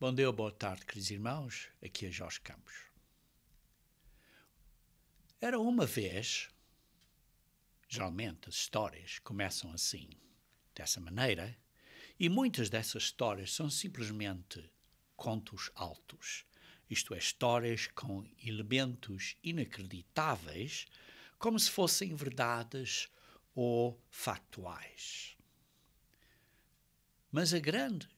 Bom dia, boa tarde, queridos irmãos. Aqui é Jorge Campos. Era uma vez, geralmente as histórias começam assim, dessa maneira, e muitas dessas histórias são simplesmente contos altos, isto é, histórias com elementos inacreditáveis, como se fossem verdades ou factuais. Mas a grande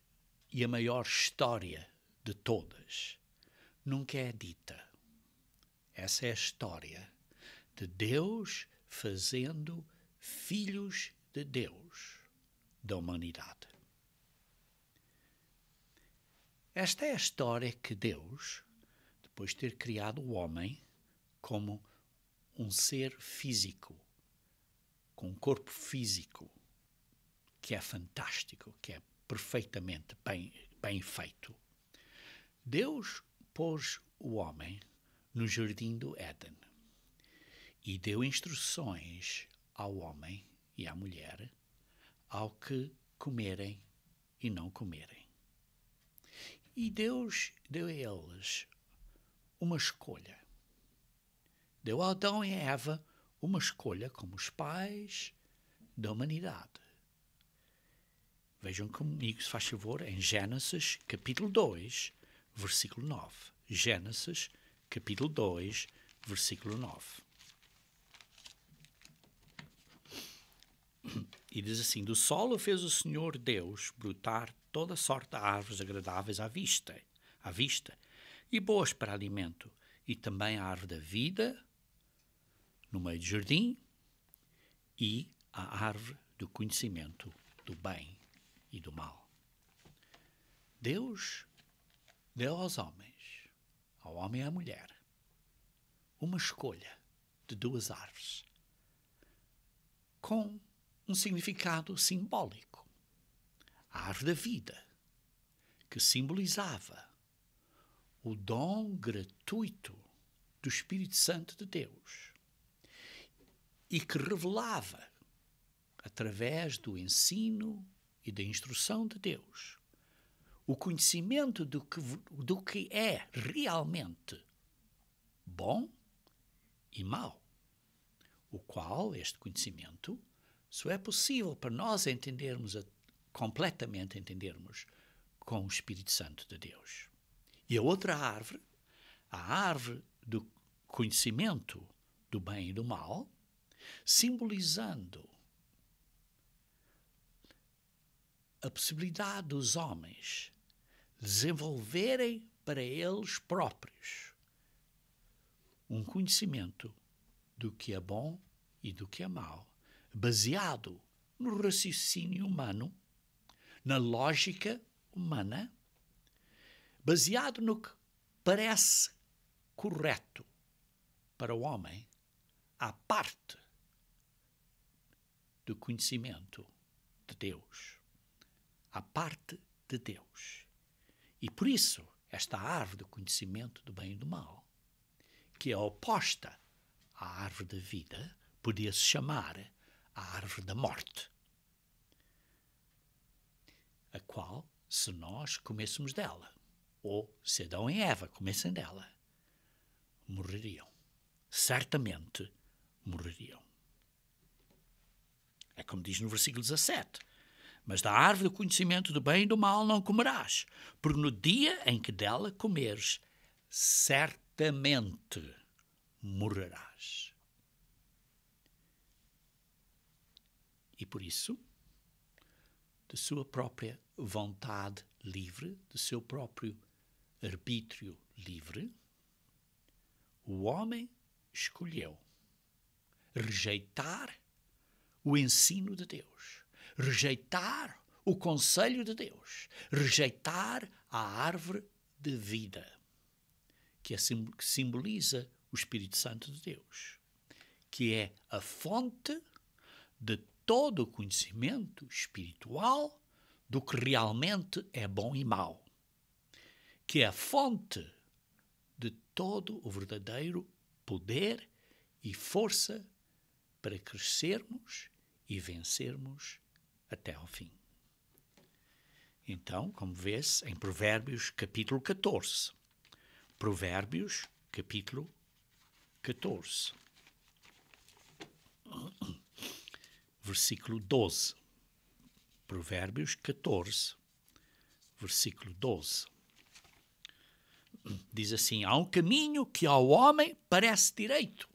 e a maior história de todas nunca é dita. Essa é a história de Deus fazendo filhos de Deus da humanidade. Esta é a história que Deus, depois de ter criado o homem como um ser físico, com um corpo físico, que é fantástico, que é perfeitamente bem feito. Deus pôs o homem no jardim do Éden e deu instruções ao homem e à mulher ao que comerem e não comerem. E Deus deu a eles uma escolha. Deu a Adão e a Eva uma escolha como os pais da humanidade. Vejam comigo, se faz favor, em Gênesis, capítulo 2, versículo 9. Gênesis, capítulo 2, versículo 9. E diz assim: do solo fez o Senhor Deus brotar toda sorte de árvores agradáveis à vista, e boas para alimento, e também a árvore da vida, no meio do jardim, e a árvore do conhecimento do bem e do mal. Deus deu aos homens, ao homem e à mulher, uma escolha de duas árvores, com um significado simbólico. A árvore da vida, que simbolizava o dom gratuito do Espírito Santo de Deus e que revelava, através do ensino e da instrução de Deus, o conhecimento do que é realmente bom e mau, o qual este conhecimento só é possível para nós completamente entendermos com o Espírito Santo de Deus. E a outra árvore, a árvore do conhecimento do bem e do mal, simbolizando a possibilidade dos homens desenvolverem para eles próprios um conhecimento do que é bom e do que é mau, baseado no raciocínio humano, na lógica humana, baseado no que parece correto para o homem, à parte do conhecimento de Deus, à parte de Deus. E por isso, esta árvore do conhecimento do bem e do mal, que é oposta à árvore da vida, podia-se chamar a árvore da morte, a qual, se nós comêssemos dela, ou se Adão e Eva comessem dela, morreriam. Certamente morreriam. É como diz no versículo 17. Mas da árvore do conhecimento do bem e do mal não comerás, porque no dia em que dela comeres, certamente morrerás. E por isso, de sua própria vontade livre, de seu próprio arbítrio livre, o homem escolheu rejeitar o ensino de Deus, rejeitar o conselho de Deus, rejeitar a árvore de vida, que simboliza o Espírito Santo de Deus, que é a fonte de todo o conhecimento espiritual do que realmente é bom e mau, que é a fonte de todo o verdadeiro poder e força para crescermos e vencermos até ao fim. Então, como vê-se, em Provérbios capítulo 14. Provérbios capítulo 14. Versículo 12. Provérbios 14, versículo 12. Diz assim: há um caminho que ao homem parece direito,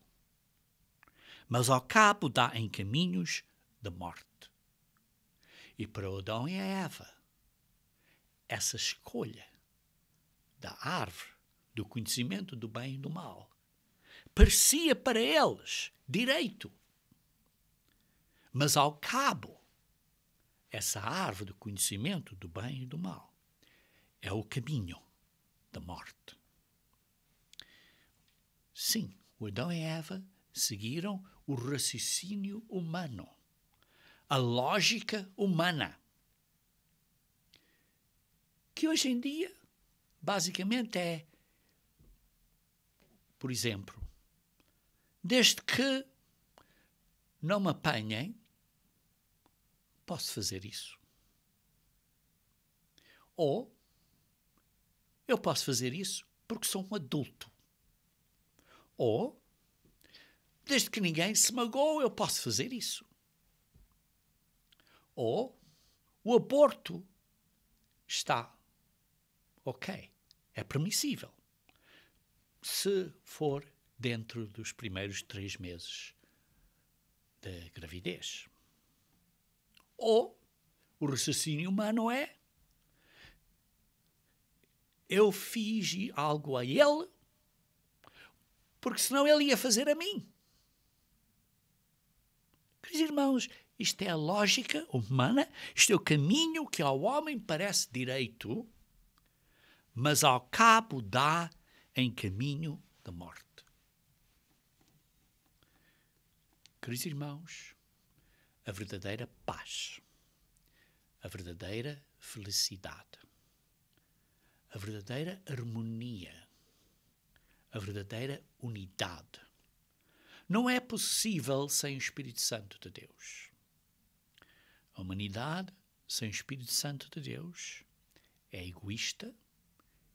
mas ao cabo dá em caminhos de morte. E para Adão e a Eva, essa escolha da árvore do conhecimento do bem e do mal parecia para eles direito, mas ao cabo, essa árvore do conhecimento do bem e do mal é o caminho da morte. Sim, o Adão e Eva seguiram o raciocínio humano, a lógica humana, que hoje em dia, basicamente é, por exemplo, desde que não me apanhem, posso fazer isso. Ou eu posso fazer isso porque sou um adulto. Ou, desde que ninguém se magoou, eu posso fazer isso. Ou, o aborto está ok, é permissível, se for dentro dos primeiros 3 meses da gravidez. Ou, o raciocínio humano é: eu fiz algo a ele, porque senão ele ia fazer a mim. Queridos irmãos, isto é a lógica humana, isto é o caminho que ao homem parece direito, mas ao cabo dá em caminho da morte. Queridos irmãos, a verdadeira paz, a verdadeira felicidade, a verdadeira harmonia, a verdadeira unidade não é possível sem o Espírito Santo de Deus. A humanidade sem o Espírito Santo de Deus é egoísta,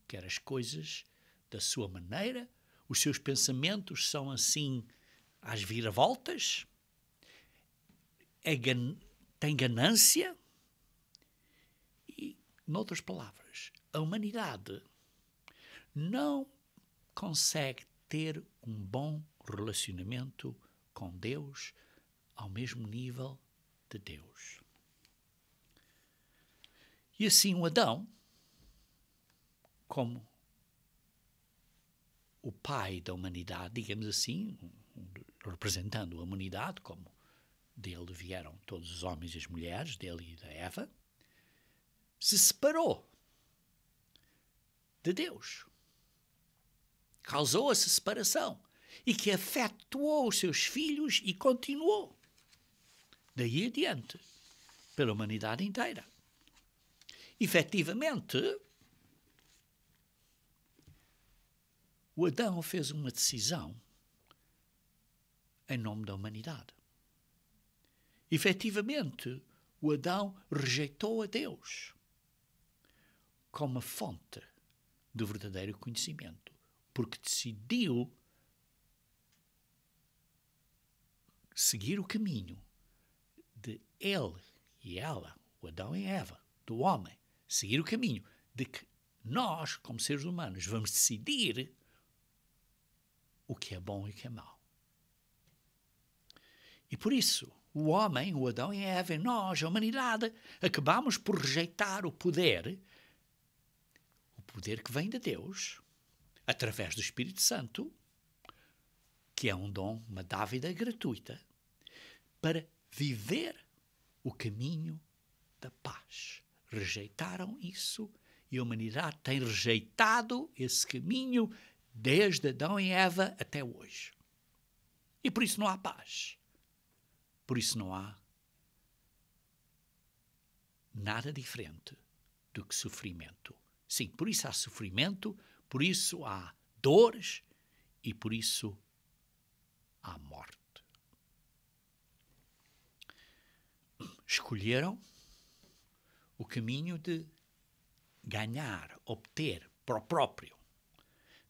quer as coisas da sua maneira, os seus pensamentos são assim às viravoltas, tem ganância e, noutras palavras, a humanidade não consegue ter um bom relacionamento com Deus ao mesmo nível de Deus. E assim o Adão, como o pai da humanidade, digamos assim, representando a humanidade, como dele vieram todos os homens e as mulheres, dele e da Eva, se separou de Deus. Causou essa separação e que afetou os seus filhos e continuou daí adiante pela humanidade inteira. Efetivamente, o Adão fez uma decisão em nome da humanidade. Efetivamente, o Adão rejeitou a Deus como a fonte do verdadeiro conhecimento, porque decidiu seguir o caminho de ele e ela, o Adão e a Eva, do homem, seguir o caminho de que nós, como seres humanos, vamos decidir o que é bom e o que é mau. E por isso, o homem, o Adão e a Eva, nós, a humanidade, acabamos por rejeitar o poder que vem de Deus, através do Espírito Santo, que é um dom, uma dávida gratuita, para viver o caminho da paz. Rejeitaram isso e a humanidade tem rejeitado esse caminho desde Adão e Eva até hoje. E por isso não há paz. Por isso não há nada diferente do que sofrimento. Sim, por isso há sofrimento, por isso há dores e por isso há morte. Escolheram o caminho de ganhar, obter para o próprio,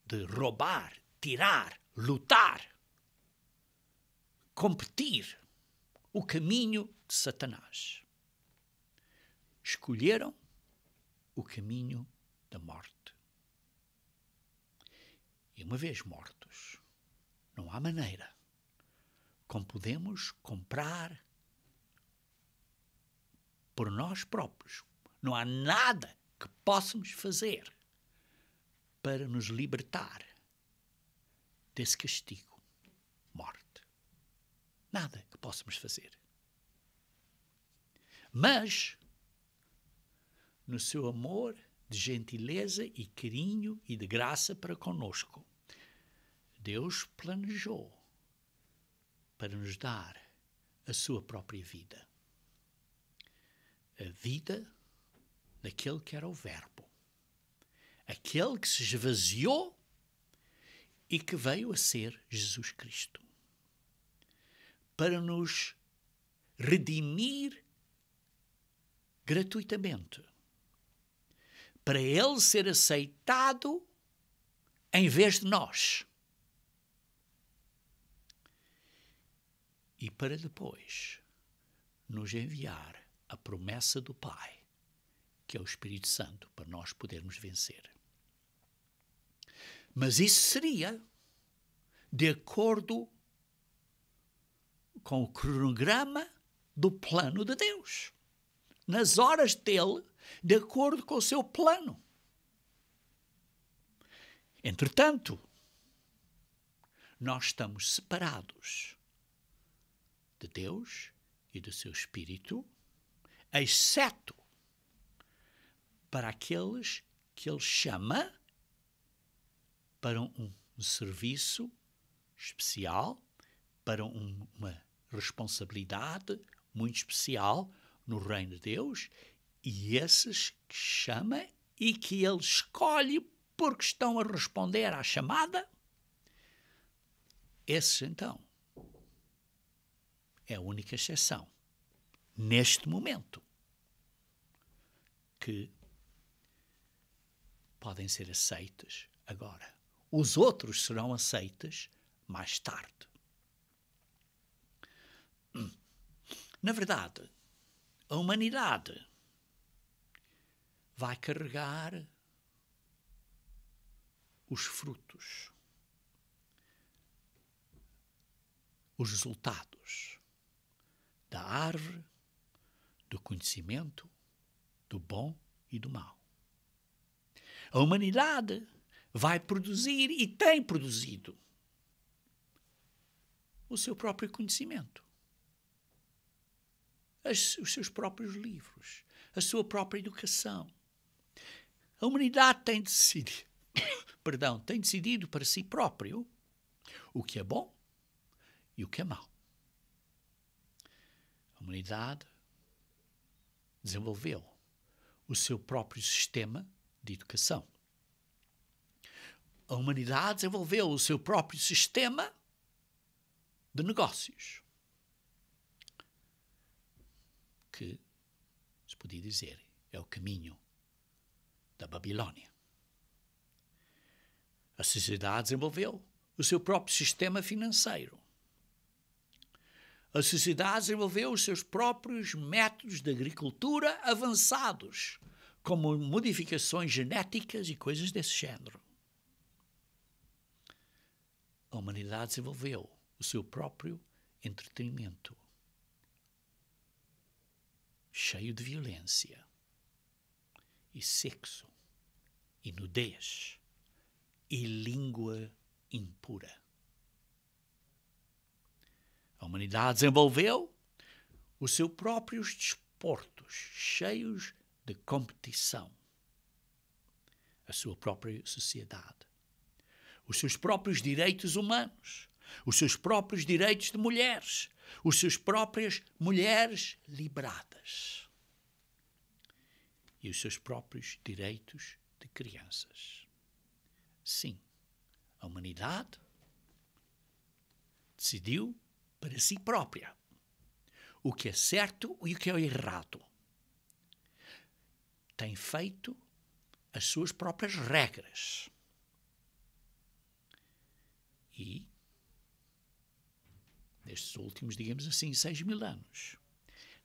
de roubar, tirar, lutar, competir, o caminho de Satanás. Escolheram o caminho da morte. E uma vez mortos, não há maneira como podemos comprar por nós próprios. Não há nada que possamos fazer para nos libertar desse castigo, morte. Nada que possamos fazer. Mas, no seu amor de gentileza e carinho e de graça para conosco, Deus planejou para nos dar a sua própria vida. A vida daquele que era o Verbo. Aquele que se esvaziou e que veio a ser Jesus Cristo. Para nos redimir gratuitamente. Para ele ser aceitado em vez de nós. E para depois nos enviar a promessa do Pai, que é o Espírito Santo, para nós podermos vencer. Mas isso seria de acordo com o cronograma do plano de Deus. Nas horas dele, de acordo com o seu plano. Entretanto, nós estamos separados de Deus e do seu Espírito, exceto para aqueles que ele chama para um serviço especial, para uma responsabilidade muito especial no reino de Deus, e esses que chama e que ele escolhe porque estão a responder à chamada, esses então é a única exceção neste momento que podem ser aceitas agora. Os outros serão aceitas mais tarde. Na verdade, a humanidade vai carregar os frutos, os resultados da árvore do conhecimento do bom e do mau. A humanidade vai produzir e tem produzido o seu próprio conhecimento, os seus próprios livros, a sua própria educação. A humanidade tem decidido para si próprio o que é bom e o que é mau. A humanidade desenvolveu o seu próprio sistema de educação. A humanidade desenvolveu o seu próprio sistema de negócios, que se podia dizer é o caminho da Babilônia. A sociedade desenvolveu o seu próprio sistema financeiro. A sociedade desenvolveu os seus próprios métodos de agricultura avançados, como modificações genéticas e coisas desse género. A humanidade desenvolveu o seu próprio entretenimento, cheio de violência e sexo e nudez e língua impura. A humanidade desenvolveu os seus próprios desportos, cheios de competição. A sua própria sociedade. Os seus próprios direitos humanos. Os seus próprios direitos de mulheres. Os seus próprias mulheres liberadas. E os seus próprios direitos de crianças. Sim, a humanidade decidiu para si própria o que é certo e o que é errado. Tem feito as suas próprias regras. E, nestes últimos, digamos assim, 6.000 anos,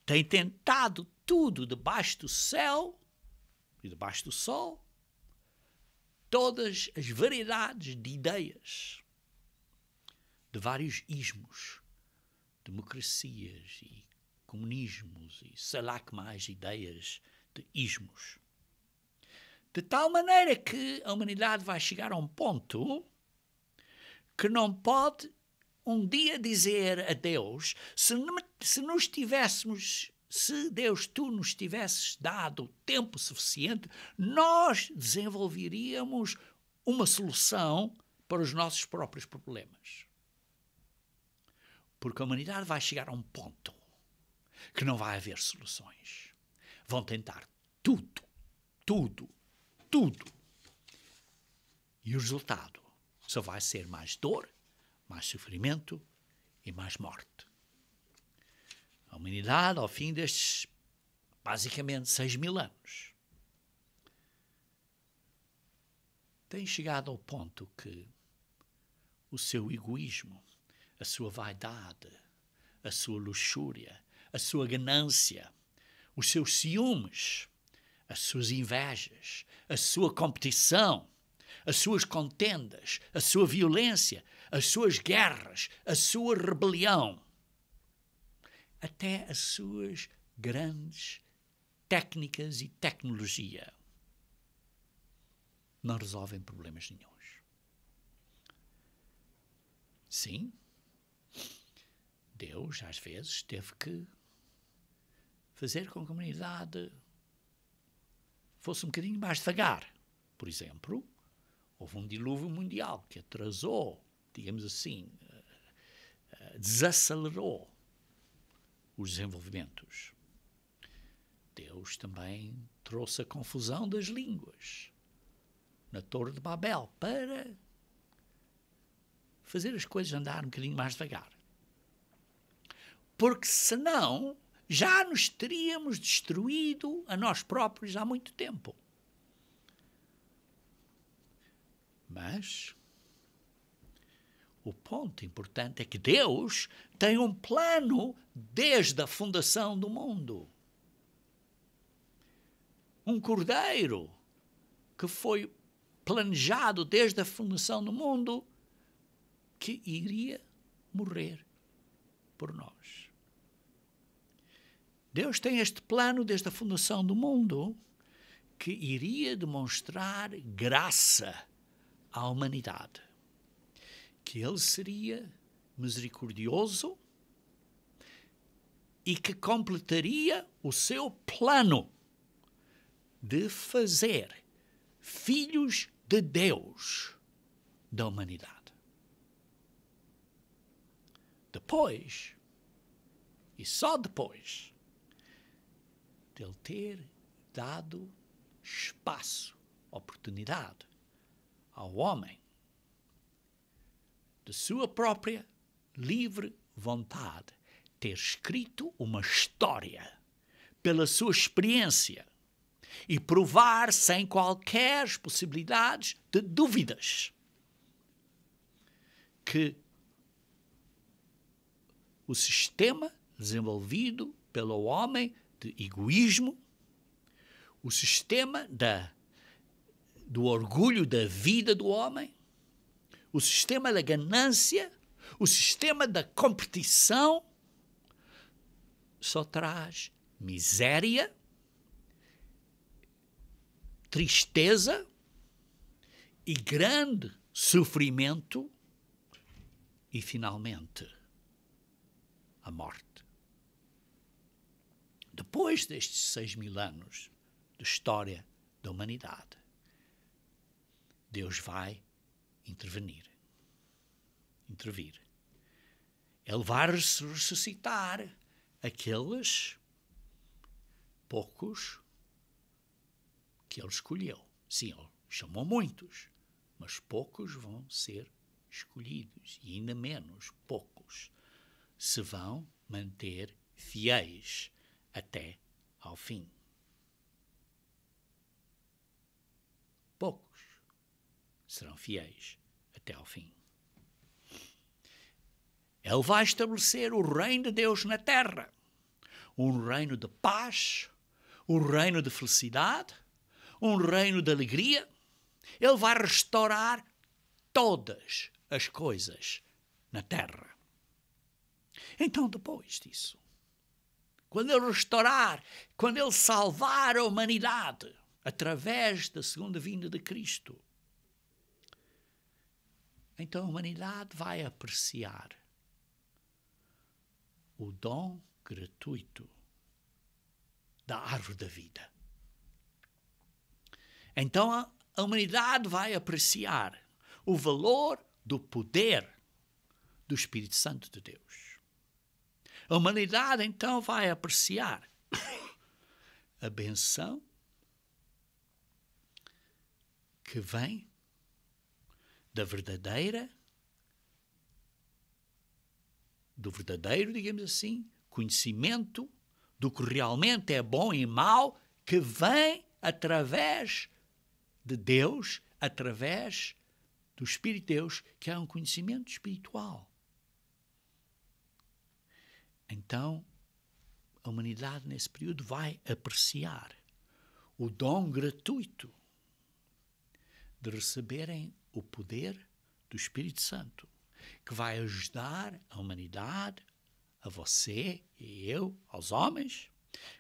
tem tentado tudo debaixo do céu e debaixo do sol, todas as variedades de ideias, de vários ismos, democracias e comunismos e sei lá que mais ideias de ismos. De tal maneira que a humanidade vai chegar a um ponto que não pode um dia dizer a Deus, se Deus, tu nos tivesses dado tempo suficiente, nós desenvolveríamos uma solução para os nossos próprios problemas. Porque a humanidade vai chegar a um ponto que não vai haver soluções. Vão tentar tudo. E o resultado só vai ser mais dor, mais sofrimento e mais morte. A humanidade, ao fim destes, basicamente, 6.000 anos, tem chegado ao ponto que o seu egoísmo, a sua vaidade, a sua luxúria, a sua ganância, os seus ciúmes, as suas invejas, a sua competição, as suas contendas, a sua violência, as suas guerras, a sua rebelião, até as suas grandes técnicas e tecnologia não resolvem problemas nenhuns. Sim, Deus às vezes teve que fazer com que a humanidade fosse um bocadinho mais devagar. Por exemplo, houve um dilúvio mundial que atrasou, digamos assim, desacelerou os desenvolvimentos. Deus também trouxe a confusão das línguas na Torre de Babel para fazer as coisas andar um bocadinho mais devagar. Porque senão já nos teríamos destruído a nós próprios há muito tempo. Mas o ponto importante é que Deus tem um plano desde a fundação do mundo. Um cordeiro que foi planejado desde a fundação do mundo que iria morrer por nós. Deus tem este plano desde a fundação do mundo que iria demonstrar graça à humanidade. Que Ele seria misericordioso e que completaria o seu plano de fazer filhos de Deus da humanidade. Depois, e só depois, de Ele ter dado espaço, oportunidade ao homem, de sua própria livre vontade, ter escrito uma história pela sua experiência e provar sem qualquer possibilidades de dúvidas que o sistema desenvolvido pelo homem de egoísmo, o sistema do orgulho da vida do homem, o sistema da ganância, o sistema da competição, só traz miséria, tristeza e grande sofrimento e, finalmente, a morte. Depois destes 6.000 anos de história da humanidade, Deus vai intervir. Ele vai ressuscitar aqueles poucos que Ele escolheu. Sim, Ele chamou muitos, mas poucos vão ser escolhidos e ainda menos poucos se vão manter fiéis até ao fim. serão fiéis até ao fim. Ele vai estabelecer o reino de Deus na terra. Um reino de paz, um reino de felicidade, um reino de alegria. Ele vai restaurar todas as coisas na terra. Então, depois disso, quando ele restaurar, quando ele salvar a humanidade através da segunda vinda de Cristo, então a humanidade vai apreciar o dom gratuito da árvore da vida. Então a humanidade vai apreciar o valor do poder do Espírito Santo de Deus. A humanidade então vai apreciar a benção que vem do verdadeiro, digamos assim, conhecimento do que realmente é bom e mau, que vem através de Deus, através do Espírito de Deus, que é um conhecimento espiritual. Então, a humanidade nesse período vai apreciar o dom gratuito de receberem o poder do Espírito Santo, que vai ajudar a humanidade, a você e eu, aos homens,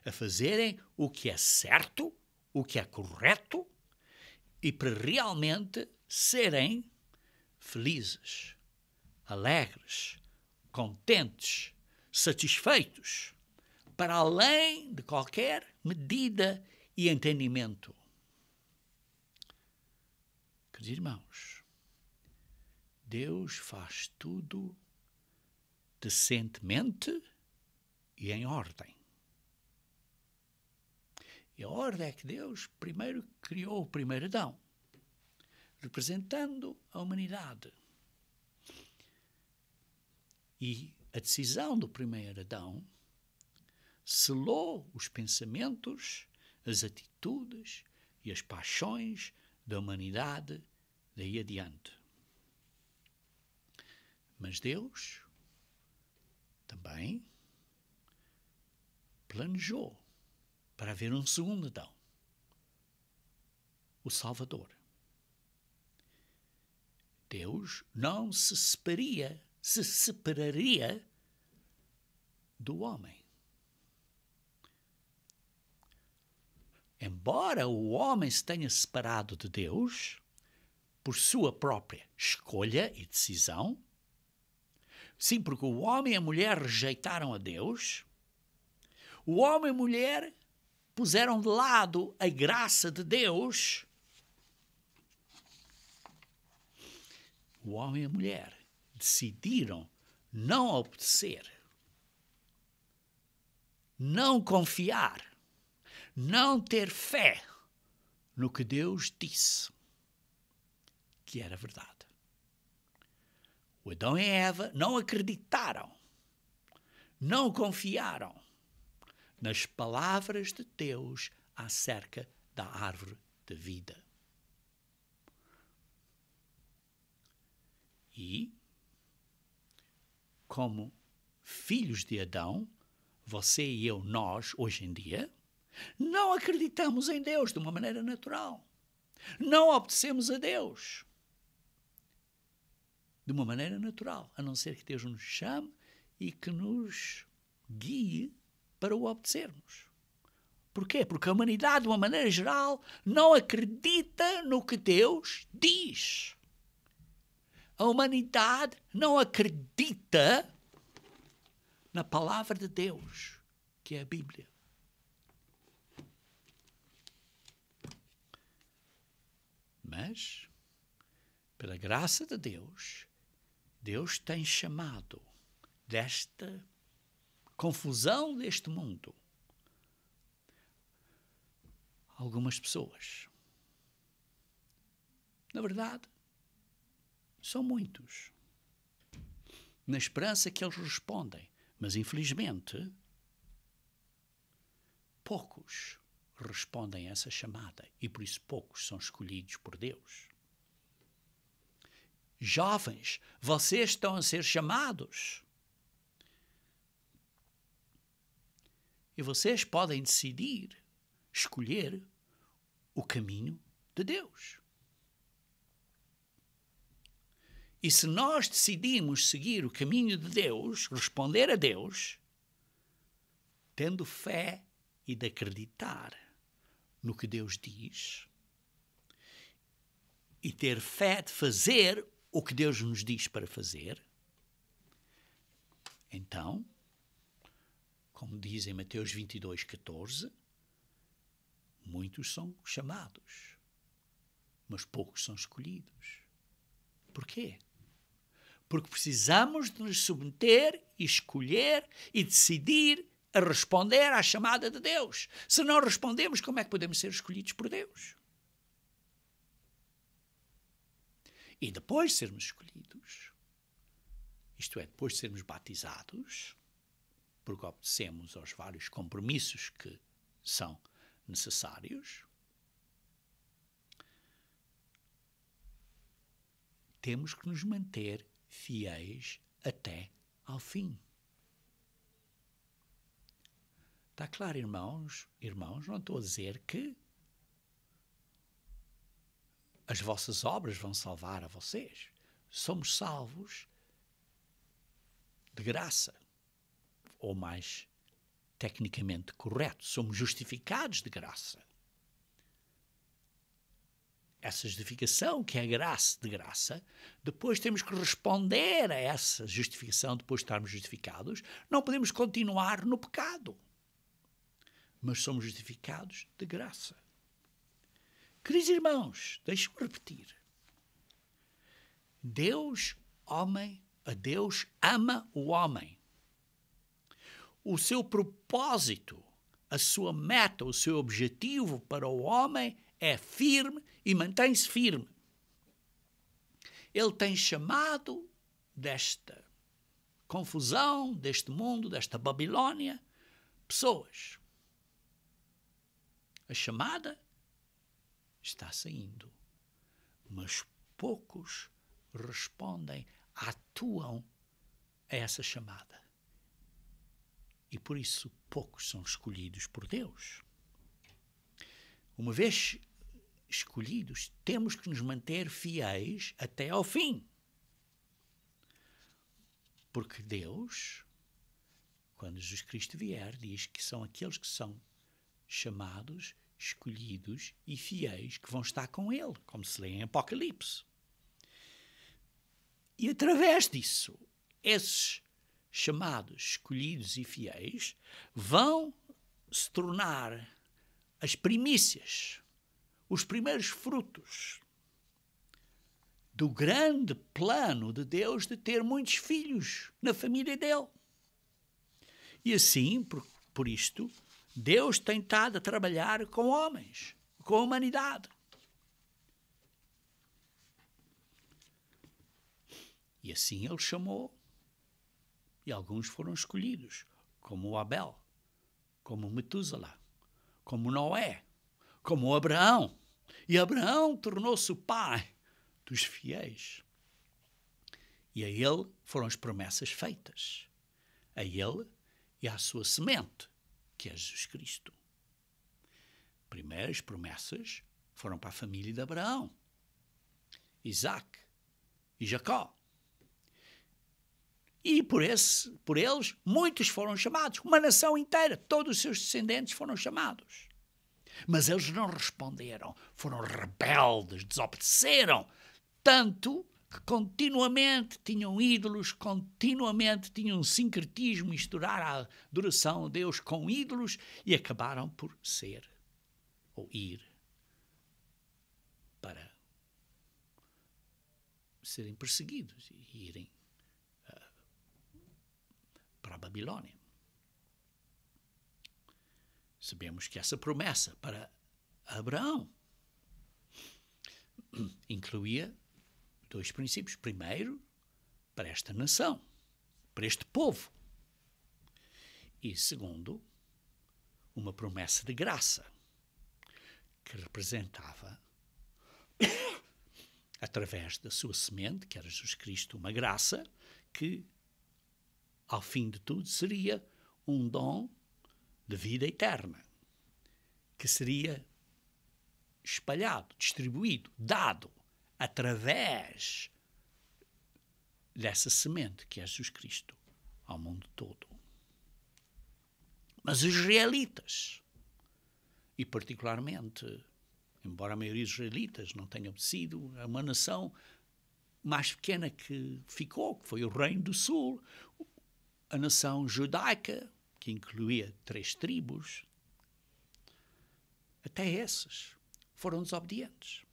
a fazerem o que é certo, o que é correto, e para realmente serem felizes, alegres, contentes, satisfeitos, para além de qualquer medida e entendimento. Queridos irmãos, Deus faz tudo decentemente e em ordem. E a ordem é que Deus primeiro criou o primeiro Adão, representando a humanidade. E a decisão do primeiro Adão selou os pensamentos, as atitudes e as paixões da humanidade daí adiante. Mas Deus também planejou para haver um segundo Adão, o Salvador. Deus não se separaria do homem. Embora o homem se tenha separado de Deus por sua própria escolha e decisão, sim, porque o homem e a mulher rejeitaram a Deus, o homem e a mulher puseram de lado a graça de Deus, o homem e a mulher decidiram não obedecer, não confiar, não ter fé no que Deus disse que era verdade. O Adão e a Eva não acreditaram, não confiaram nas palavras de Deus acerca da árvore da vida. E, como filhos de Adão, você e eu, nós, hoje em dia, não acreditamos em Deus de uma maneira natural. Não obedecemos a Deus de uma maneira natural, a não ser que Deus nos chame e que nos guie para o obedecermos. Porquê? Porque a humanidade, de uma maneira geral, não acredita no que Deus diz. A humanidade não acredita na palavra de Deus, que é a Bíblia. Mas, pela graça de Deus, Deus tem chamado desta confusão deste mundo algumas pessoas. Na verdade, são muitos. Na esperança que eles respondem. Mas, infelizmente, poucos respondem a essa chamada. E por isso poucos são escolhidos por Deus. Jovens, vocês estão a ser chamados. E vocês podem decidir, escolher o caminho de Deus. E se nós decidimos seguir o caminho de Deus, responder a Deus, tendo fé e de acreditar no que Deus diz, e ter fé de fazer o que Deus nos diz para fazer, então, como diz em Mateus 22:14, muitos são chamados, mas poucos são escolhidos. Porquê? Porque precisamos de nos submeter e escolher e decidir a responder à chamada de Deus. Se não respondemos, como é que podemos ser escolhidos por Deus? E depois de sermos escolhidos, isto é, depois de sermos batizados, porque obedecemos aos vários compromissos que são necessários, temos que nos manter fiéis até ao fim. Está claro, irmãos? Irmãos, não estou a dizer que as vossas obras vão salvar a vocês. Somos salvos de graça. Ou mais tecnicamente correto, somos justificados de graça. Essa justificação, que é graça de graça, depois temos que responder a essa justificação, depois de estarmos justificados. Não podemos continuar no pecado, mas somos justificados de graça. Queridos irmãos, deixem-me repetir. Deus ama o homem. O seu propósito, a sua meta, o seu objetivo para o homem é firme e mantém-se firme. Ele tem chamado desta confusão, deste mundo, desta Babilônia, pessoas. A chamada está saindo, mas poucos respondem, atuam a essa chamada. E por isso poucos são escolhidos por Deus. Uma vez escolhidos, temos que nos manter fiéis até ao fim. Porque Deus, quando Jesus Cristo vier, diz que são aqueles que são chamados, escolhidos e fiéis que vão estar com Ele, como se lê em Apocalipse. E através disso, esses chamados, escolhidos e fiéis vão se tornar as primícias, os primeiros frutos do grande plano de Deus de ter muitos filhos na família dele. E assim, por isto, Deus tem estado a trabalhar com homens, com a humanidade. E assim ele chamou, e alguns foram escolhidos, como Abel, como Metúsela, como Noé, como Abraão. E Abraão tornou-se o pai dos fiéis. E a ele foram as promessas feitas. A ele e à sua semente, que é Jesus Cristo. Primeiras promessas foram para a família de Abraão, Isaac e Jacó. E por eles, muitos foram chamados. Uma nação inteira, todos os seus descendentes foram chamados. Mas eles não responderam. Foram rebeldes, desobedeceram. Tanto que continuamente tinham ídolos, continuamente tinham um sincretismo, misturar a adoração a Deus com ídolos e acabaram por ser ou ir para serem perseguidos e irem para a Babilônia. Sabemos que essa promessa para Abraão incluía dois princípios. Primeiro, para esta nação, para este povo. E segundo, uma promessa de graça, que representava através da sua semente, que era Jesus Cristo, uma graça, que, ao fim de tudo, seria um dom de vida eterna, que seria espalhado, distribuído, dado, através dessa semente, que é Jesus Cristo, ao mundo todo. Mas os israelitas, e particularmente, embora a maioria dos israelitas não tenham sido uma nação mais pequena que ficou, que foi o Reino do Sul, a nação judaica, que incluía 3 tribos, até esses foram desobedientes.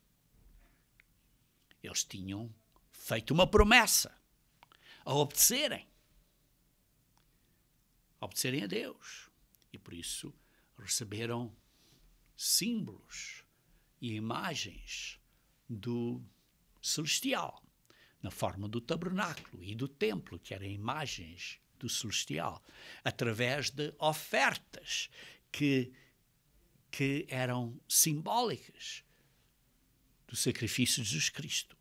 Eles tinham feito uma promessa a obedecerem a Deus. E por isso receberam símbolos e imagens do celestial, na forma do tabernáculo e do templo, que eram imagens do celestial, através de ofertas que eram simbólicas do sacrifício de Jesus Cristo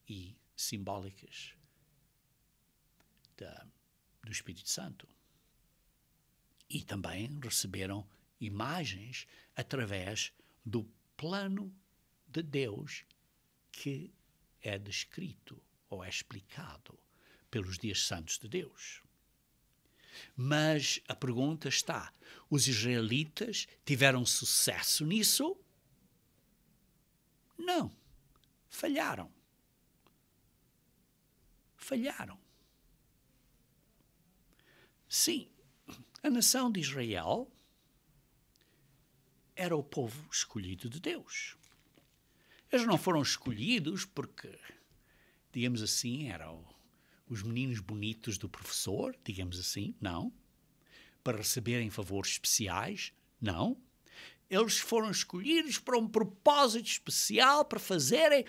e simbólicas do Espírito Santo. E também receberam imagens através do plano de Deus que é descrito ou é explicado pelos dias santos de Deus. Mas a pergunta está: os israelitas tiveram sucesso nisso? Não. Falharam. Sim, a nação de Israel era o povo escolhido de Deus. Eles não foram escolhidos porque, digamos assim, eram os meninos bonitos do professor, digamos assim, não. Para receberem favores especiais, não. Eles foram escolhidos para um propósito especial, para fazerem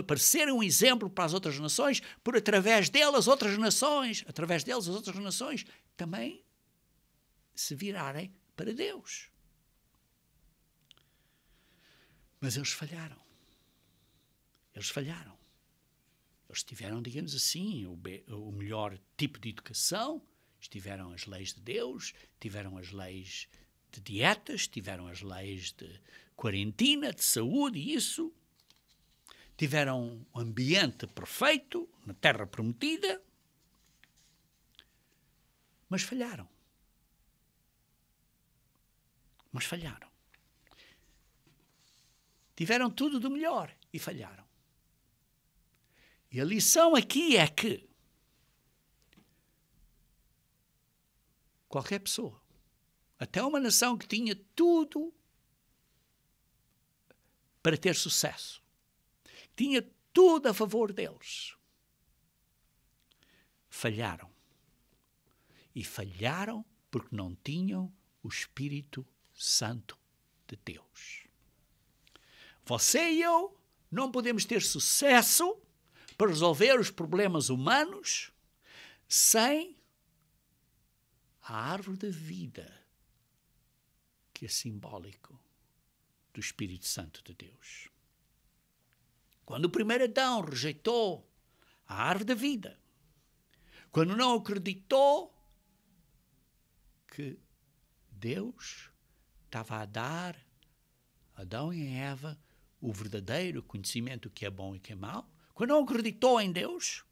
parecerem um exemplo para as outras nações, por através deles as outras nações também se virarem para Deus. Mas eles falharam. Eles tiveram, digamos assim, o melhor tipo de educação, tiveram as leis de Deus, tiveram as leis de dietas, tiveram as leis de quarentena, de saúde e isso. Tiveram um ambiente perfeito na terra prometida, mas falharam. Tiveram tudo do melhor e falharam. E a lição aqui é que qualquer pessoa, até uma nação que tinha tudo para ter sucesso, tinha tudo a favor deles, falharam. E falharam porque não tinham o Espírito Santo de Deus. Você e eu não podemos ter sucesso para resolver os problemas humanos sem a árvore da vida, que é simbólico do Espírito Santo de Deus. Quando o primeiro Adão rejeitou a árvore da vida, quando não acreditou que Deus estava a dar a Adão e a Eva o verdadeiro conhecimento do que é bom e que é mau, quando não acreditou em Deus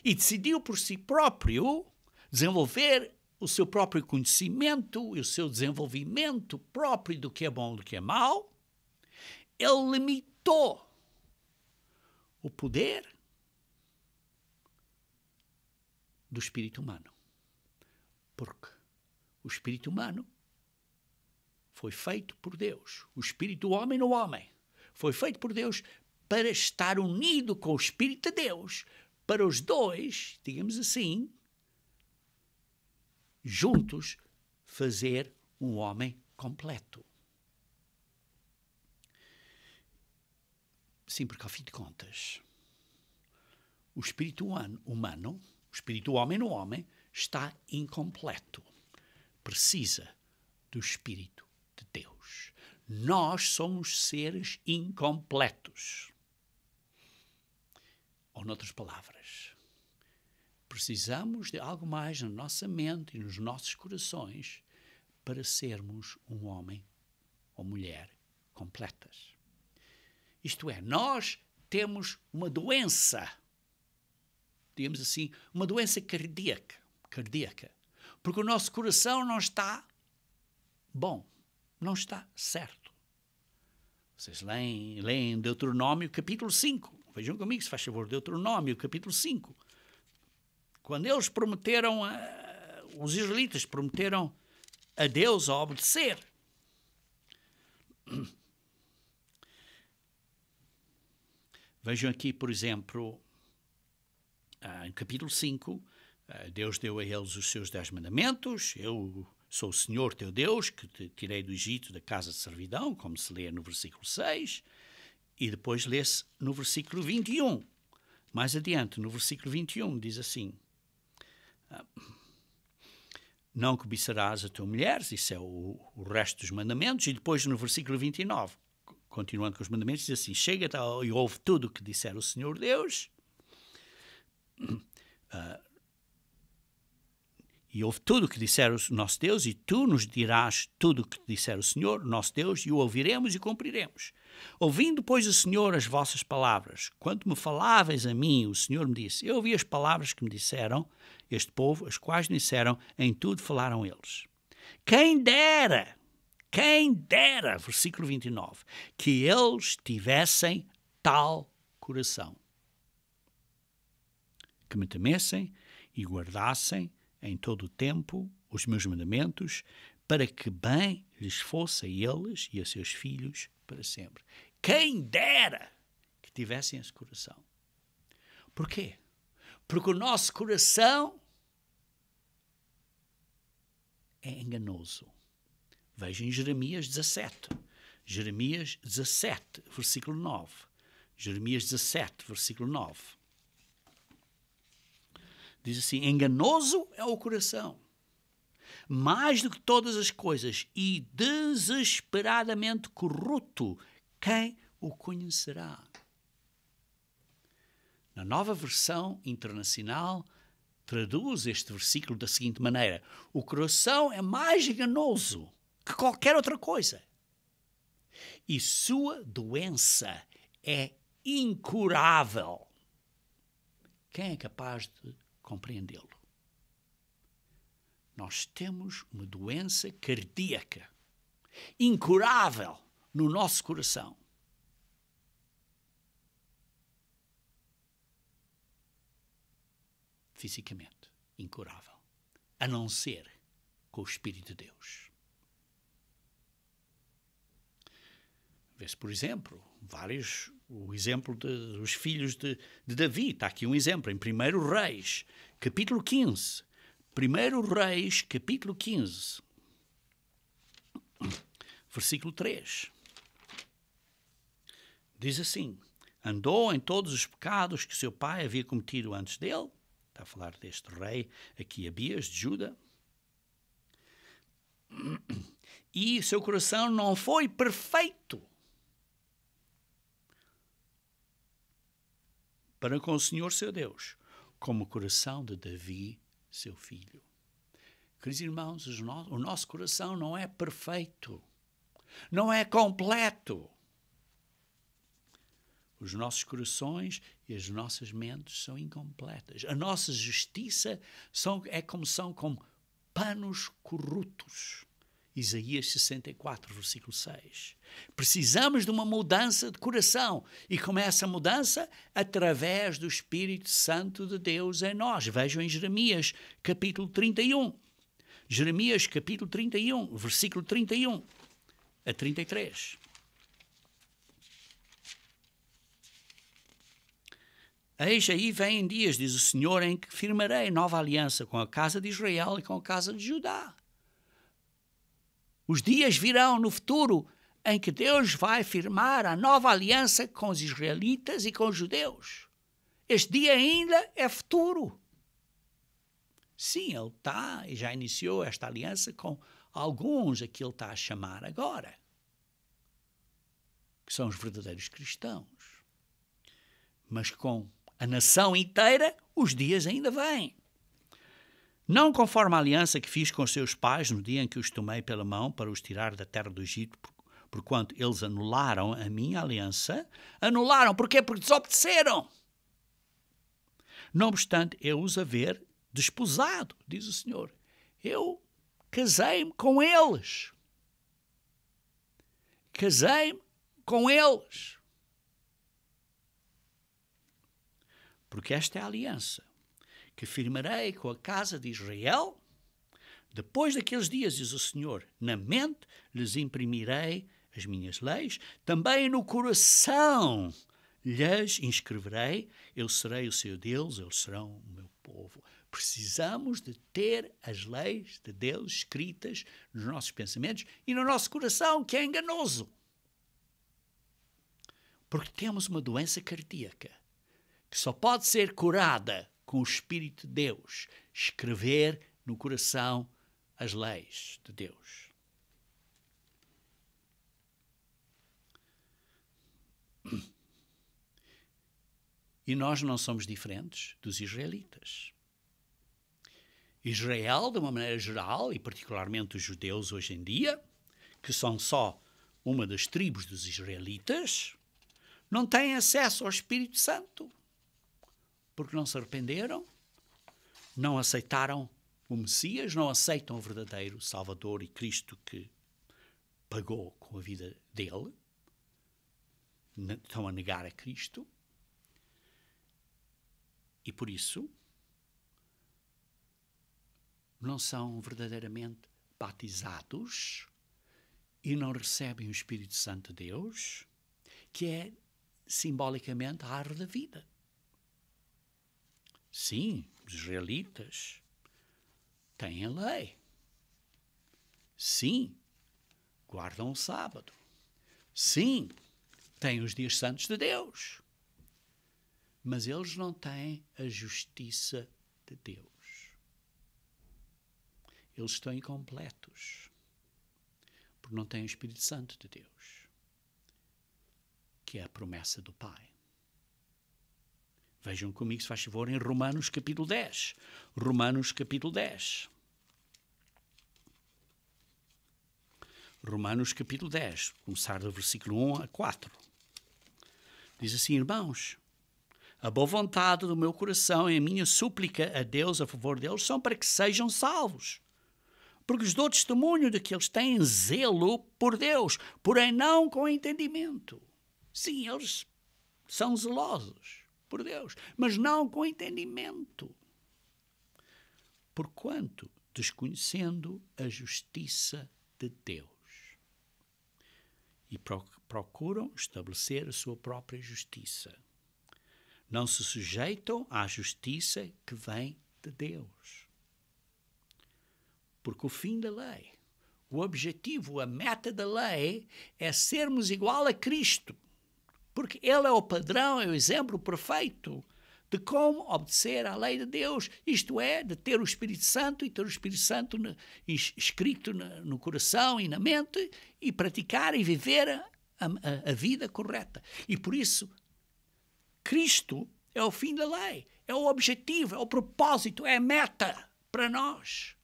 e decidiu por si próprio desenvolver o seu próprio conhecimento e o seu desenvolvimento próprio do que é bom e do que é mau, ele limitou o poder do espírito humano. Porque o espírito humano foi feito por Deus. O espírito do homem no homem foi feito por Deus para estar unido com o Espírito de Deus, para os dois, digamos assim, juntos fazer um homem completo. Sim, porque ao fim de contas, o espírito humano, o espírito do homem no homem, está incompleto. Precisa do Espírito de Deus. nós somos seres incompletos. Ou, noutras palavras, precisamos de algo mais na nossa mente e nos nossos corações para sermos um homem ou mulher completas. Isto é, nós temos uma doença, digamos assim, uma doença cardíaca, porque o nosso coração não está bom, não está certo. Vocês leem Deuteronômio capítulo 5. Vejam comigo, se faz favor, Deuteronômio capítulo 5. Quando eles prometeram, os israelitas prometeram a Deus a obedecer. Vejam aqui, por exemplo, em capítulo 5, Deus deu a eles os seus 10 mandamentos. Eu sou o Senhor teu Deus, que te tirei do Egito, da casa de servidão, como se lê no versículo 6. E depois lê-se no versículo 21. Mais adiante, no versículo 21, diz assim: não cobiçarás a tua mulher, isso é o resto dos mandamentos. E depois, no versículo 29, continuando com os mandamentos, diz assim: chega-te e ouve tudo o que disser o Senhor Deus, e ouve tudo o que disser o nosso Deus, e tu nos dirás tudo o que disser o Senhor, nosso Deus, e o ouviremos e cumpriremos. Ouvindo, pois, o Senhor as vossas palavras, quando me faláveis a mim, o Senhor me disse: eu ouvi as palavras que me disseram este povo, as quais me disseram, em tudo falaram eles. Quem dera, versículo 29, que eles tivessem tal coração, que me temessem e guardassem em todo o tempo os meus mandamentos, para que bem lhes fosse a eles e a seus filhos para sempre. Quem dera que tivessem esse coração. Porquê? Porque o nosso coração é enganoso. Vejam Jeremias 17. Jeremias 17, versículo 9. Jeremias 17, versículo 9. Diz assim: enganoso é o coração, mais do que todas as coisas, e desesperadamente corrupto, quem o conhecerá? Na Nova Versão Internacional, traduz este versículo da seguinte maneira: o coração é mais enganoso que qualquer outra coisa, e sua doença é incurável. Quem é capaz de compreendê-lo? Nós temos uma doença cardíaca incurável no nosso coração. Fisicamente, incurável. A não ser com o Espírito de Deus. Vê-se, por exemplo, o exemplo dos filhos de Davi. Está aqui um exemplo, em 1 Reis, capítulo 15. 1 Reis, capítulo 15, versículo 3. Diz assim: andou em todos os pecados que seu pai havia cometido antes dele. Está a falar deste rei aqui, Abias, de Juda. E seu coração não foi perfeito para com o Senhor seu Deus, como o coração de Davi, seu filho. Queridos irmãos, o nosso coração não é perfeito, não é completo. Os nossos corações e as nossas mentes são incompletas. A nossa justiça são como panos corruptos. Isaías 64, versículo 6. Precisamos de uma mudança de coração. E começa a mudança através do Espírito Santo de Deus em nós. Vejam em Jeremias, capítulo 31. Jeremias, capítulo 31, versículo 31 a 33. Eis aí vêm dias, diz o Senhor, em que firmarei nova aliança com a casa de Israel e com a casa de Judá. Os dias virão no futuro em que Deus vai firmar a nova aliança com os israelitas e com os judeus. Este dia ainda é futuro. Sim, ele já iniciou esta aliança com alguns a que ele está a chamar agora. que são os verdadeiros cristãos. Mas com a nação inteira, os dias ainda vêm. Não conforme a aliança que fiz com os seus pais no dia em que os tomei pela mão para os tirar da terra do Egito, porquanto eles anularam a minha aliança. Anularam, porquê? Porque desobedeceram. Não obstante, eu os haver desposado, diz o Senhor. Eu casei-me com eles. Casei-me com eles. Porque esta é a aliança que firmarei com a casa de Israel. Depois daqueles dias, diz o Senhor, na mente lhes imprimirei as minhas leis, também no coração lhes inscreverei, eu serei o seu Deus, eles serão o meu povo. Precisamos de ter as leis de Deus escritas nos nossos pensamentos e no nosso coração, que é enganoso. Porque temos uma doença cardíaca que só pode ser curada com o Espírito de Deus, escrever no coração as leis de Deus. E nós não somos diferentes dos israelitas. Israel, de uma maneira geral, e particularmente os judeus hoje em dia, que são só uma das tribos dos israelitas, não têm acesso ao Espírito Santo, porque não se arrependeram, não aceitaram o Messias, não aceitam o verdadeiro Salvador e Cristo que pagou com a vida dele, estão a negar a Cristo, e por isso não são verdadeiramente batizados e não recebem o Espírito Santo de Deus, que é simbolicamente a árvore da vida. Sim, os israelitas têm a lei. Sim, guardam o sábado. Sim, têm os dias santos de Deus. Mas eles não têm a justiça de Deus. Eles estão incompletos, porque não têm o Espírito Santo de Deus, que é a promessa do Pai. Vejam comigo, se faz favor, em Romanos capítulo 10. Romanos capítulo 10. Romanos capítulo 10, começar do versículo 1 a 4. Diz assim: irmãos, a boa vontade do meu coração e a minha súplica a Deus a favor deles são para que sejam salvos. Porque lhes dou testemunho de que eles têm zelo por Deus, porém não com entendimento. Sim, eles são zelosos por Deus, mas não com entendimento. Porquanto, desconhecendo a justiça de Deus, e procuram estabelecer a sua própria justiça, não se sujeitam à justiça que vem de Deus. Porque o fim da lei, o objetivo, a meta da lei é sermos igual a Cristo. Porque Ele é o padrão, é o exemplo perfeito de como obedecer à lei de Deus. Isto é, de ter o Espírito Santo e ter o Espírito Santo escrito no coração e na mente e praticar e viver a vida correta. E por isso, Cristo é o fim da lei, é o objetivo, é o propósito, é a meta para nós.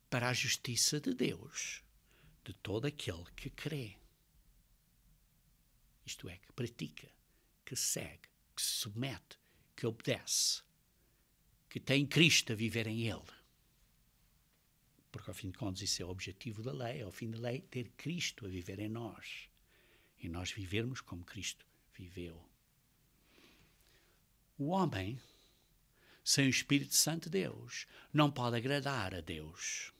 Para a justiça de Deus, de todo aquele que crê. Isto é, que pratica, que segue, que se submete, que obedece, que tem Cristo a viver em Ele. Porque, ao fim de contas, isso é o objetivo da lei, é ao fim da lei ter Cristo a viver em nós. E nós vivermos como Cristo viveu. O homem, sem o Espírito Santo de Deus, não pode agradar a Deus.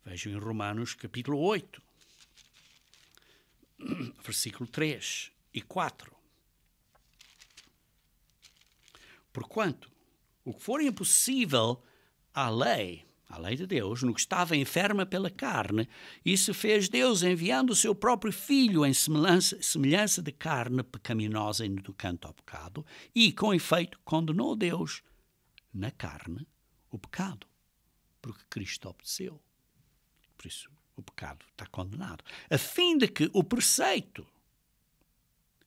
Vejam em Romanos capítulo 8, versículo 3 e 4. Porquanto, o que for impossível à lei de Deus, no que estava enferma pela carne, isso fez Deus enviando o seu próprio Filho em semelhança de carne pecaminosa e educante ao pecado, e, com efeito, condenou Deus na carne o pecado, porque Cristo obedeceu. Por isso, o pecado está condenado. A fim de que o preceito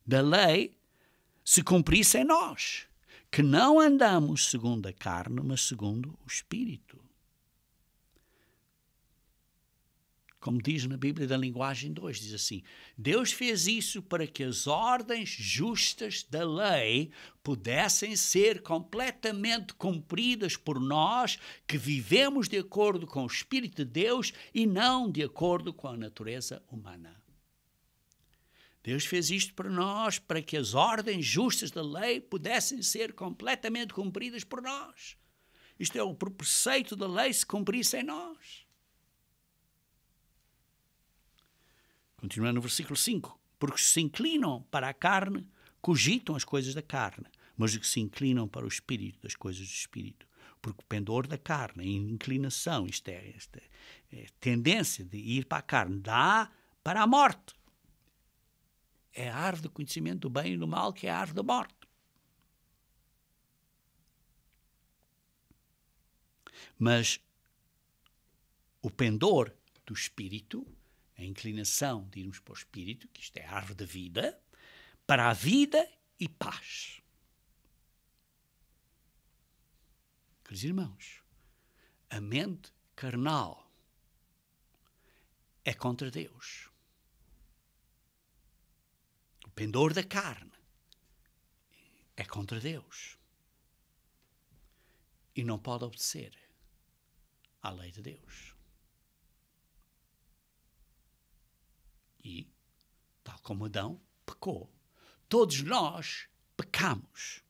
da lei se cumprisse em nós, que não andamos segundo a carne, mas segundo o Espírito. Como diz na Bíblia da linguagem 2, diz assim: Deus fez isso para que as ordens justas da lei pudessem ser completamente cumpridas por nós, que vivemos de acordo com o Espírito de Deus e não de acordo com a natureza humana. Deus fez isto para nós, para que as ordens justas da lei pudessem ser completamente cumpridas por nós. Isto é, o preceito da lei se cumprisse em nós. Continuando no versículo 5. Porque se inclinam para a carne, cogitam as coisas da carne, mas os que se inclinam para o Espírito, das coisas do Espírito. Porque o pendor da carne, a inclinação, isto é tendência de ir para a carne, dá para a morte. É a árvore do conhecimento do bem e do mal, que é a árvore da morte. Mas o pendor do Espírito, a inclinação de irmos para o Espírito, que isto é a árvore da vida, para a vida e paz. Queridos irmãos, a mente carnal é contra Deus. O pendor da carne é contra Deus. E não pode obedecer à lei de Deus. E, tal como Adão pecou, todos nós pecamos.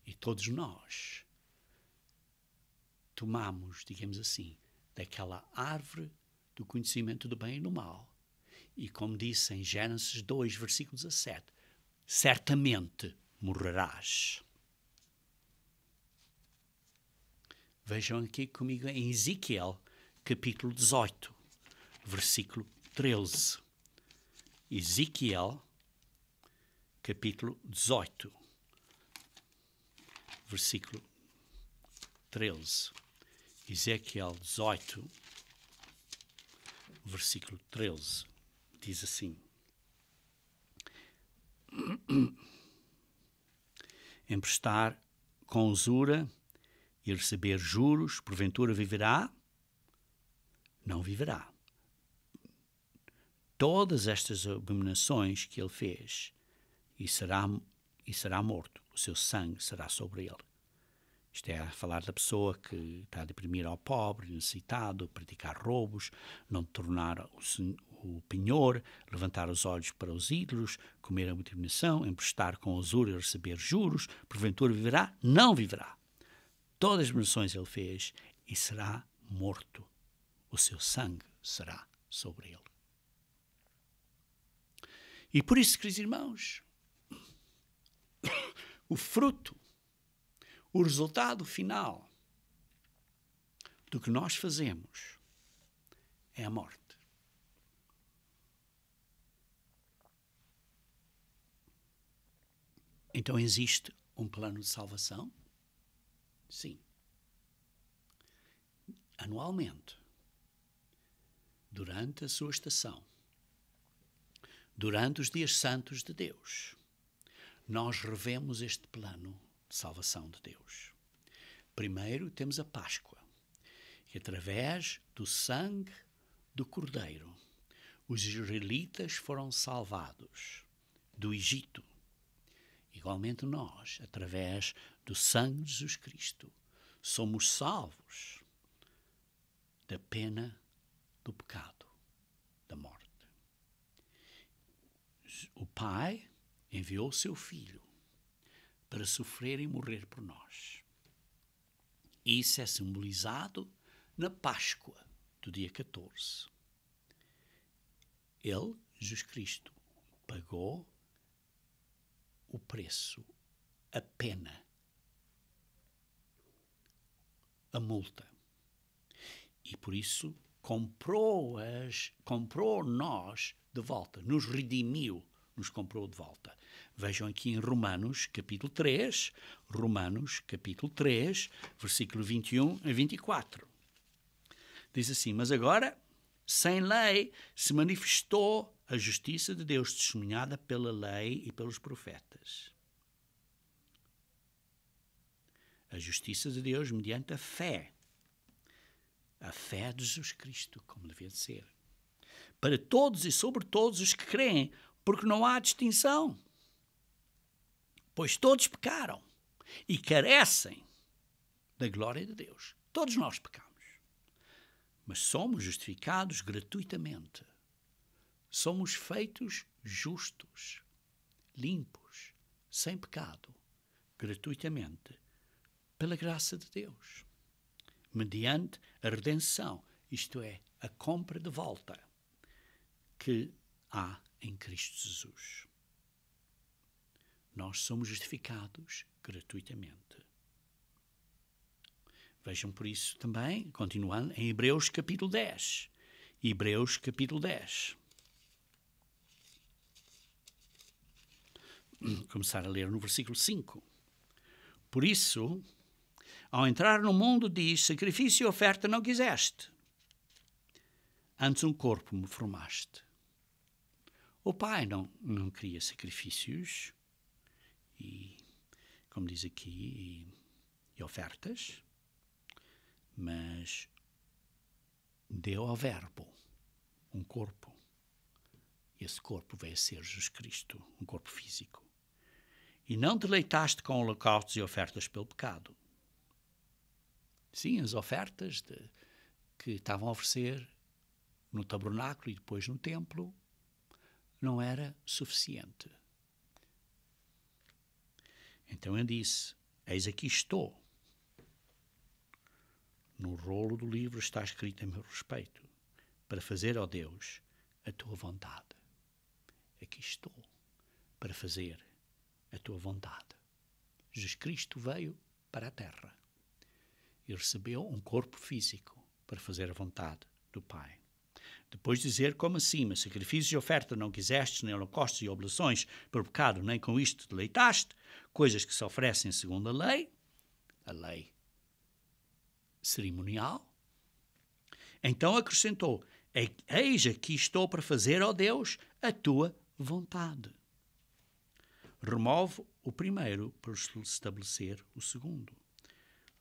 E todos nós tomamos, digamos assim, daquela árvore do conhecimento do bem e do mal. E como disse em Gênesis 2, versículo 17, certamente morrerás. Vejam aqui comigo em Ezequiel, capítulo 18. Versículo 13. Ezequiel, capítulo 18. Versículo 13. Ezequiel 18, versículo 13. Diz assim: emprestar com usura e receber juros, porventura viverá? Não viverá. Todas estas abominações que ele fez, e será morto. O seu sangue será sobre ele. Isto é a falar da pessoa que está a deprimir ao pobre, necessitado, praticar roubos, não tornar o penhor, levantar os olhos para os ídolos, comer a mutilação, emprestar com usura e receber juros, porventura viverá? Não viverá. Todas as abominações ele fez e será morto. O seu sangue será sobre ele. E por isso, queridos irmãos, o fruto, o resultado final do que nós fazemos é a morte. Então existe um plano de salvação? Sim. Anualmente, durante a sua estação, durante os dias santos de Deus, nós revemos este plano de salvação de Deus. Primeiro temos a Páscoa, e através do sangue do Cordeiro, os israelitas foram salvados do Egito. Igualmente nós, através do sangue de Jesus Cristo, somos salvos da pena do pecado, da morte. O Pai enviou o seu Filho para sofrer e morrer por nós. Isso é simbolizado na Páscoa do dia 14. Ele, Jesus Cristo, pagou o preço, a pena, a multa. E por isso comprou nós de volta, nos redimiu, nos comprou de volta. Vejam aqui em Romanos, capítulo 3, versículo 21 a 24. Diz assim: mas agora, sem lei, se manifestou a justiça de Deus, testemunhada pela lei e pelos profetas. A justiça de Deus mediante a fé. A fé de Jesus Cristo, como devia de ser. Para todos e sobre todos os que creem, porque não há distinção. Pois todos pecaram e carecem da glória de Deus. Todos nós pecamos. Mas somos justificados gratuitamente. Somos feitos justos, limpos, sem pecado, gratuitamente, pela graça de Deus, mediante a redenção, isto é, a compra de volta que há em Cristo Jesus. Nós somos justificados gratuitamente. Vejam por isso também, continuando, em Hebreus capítulo 10. Hebreus capítulo 10. Começar a ler no versículo 5. Por isso, ao entrar no mundo, diz: sacrifício e oferta não quiseste, antes um corpo me formaste. O Pai não queria sacrifícios e, como diz aqui, e ofertas, mas deu ao Verbo um corpo. Esse corpo veio a ser Jesus Cristo, um corpo físico. E não te deleitaste com holocaustos e ofertas pelo pecado. Sim, as ofertas que estavam a oferecer no tabernáculo e depois no templo não era suficiente. Então ele disse: eis aqui estou. No rolo do livro está escrito a meu respeito, para fazer, ó Deus, a tua vontade. Aqui estou, para fazer a tua vontade. Jesus Cristo veio para a terra e recebeu um corpo físico para fazer a vontade do Pai. Depois de dizer como acima: sacrifícios e oferta não quisestes, nem holocaustos e oblações por pecado, nem com isto te deleitaste, coisas que se oferecem segundo a lei cerimonial. Então acrescentou: eis aqui estou para fazer, ó Deus, a tua vontade. Remove o primeiro para estabelecer o segundo.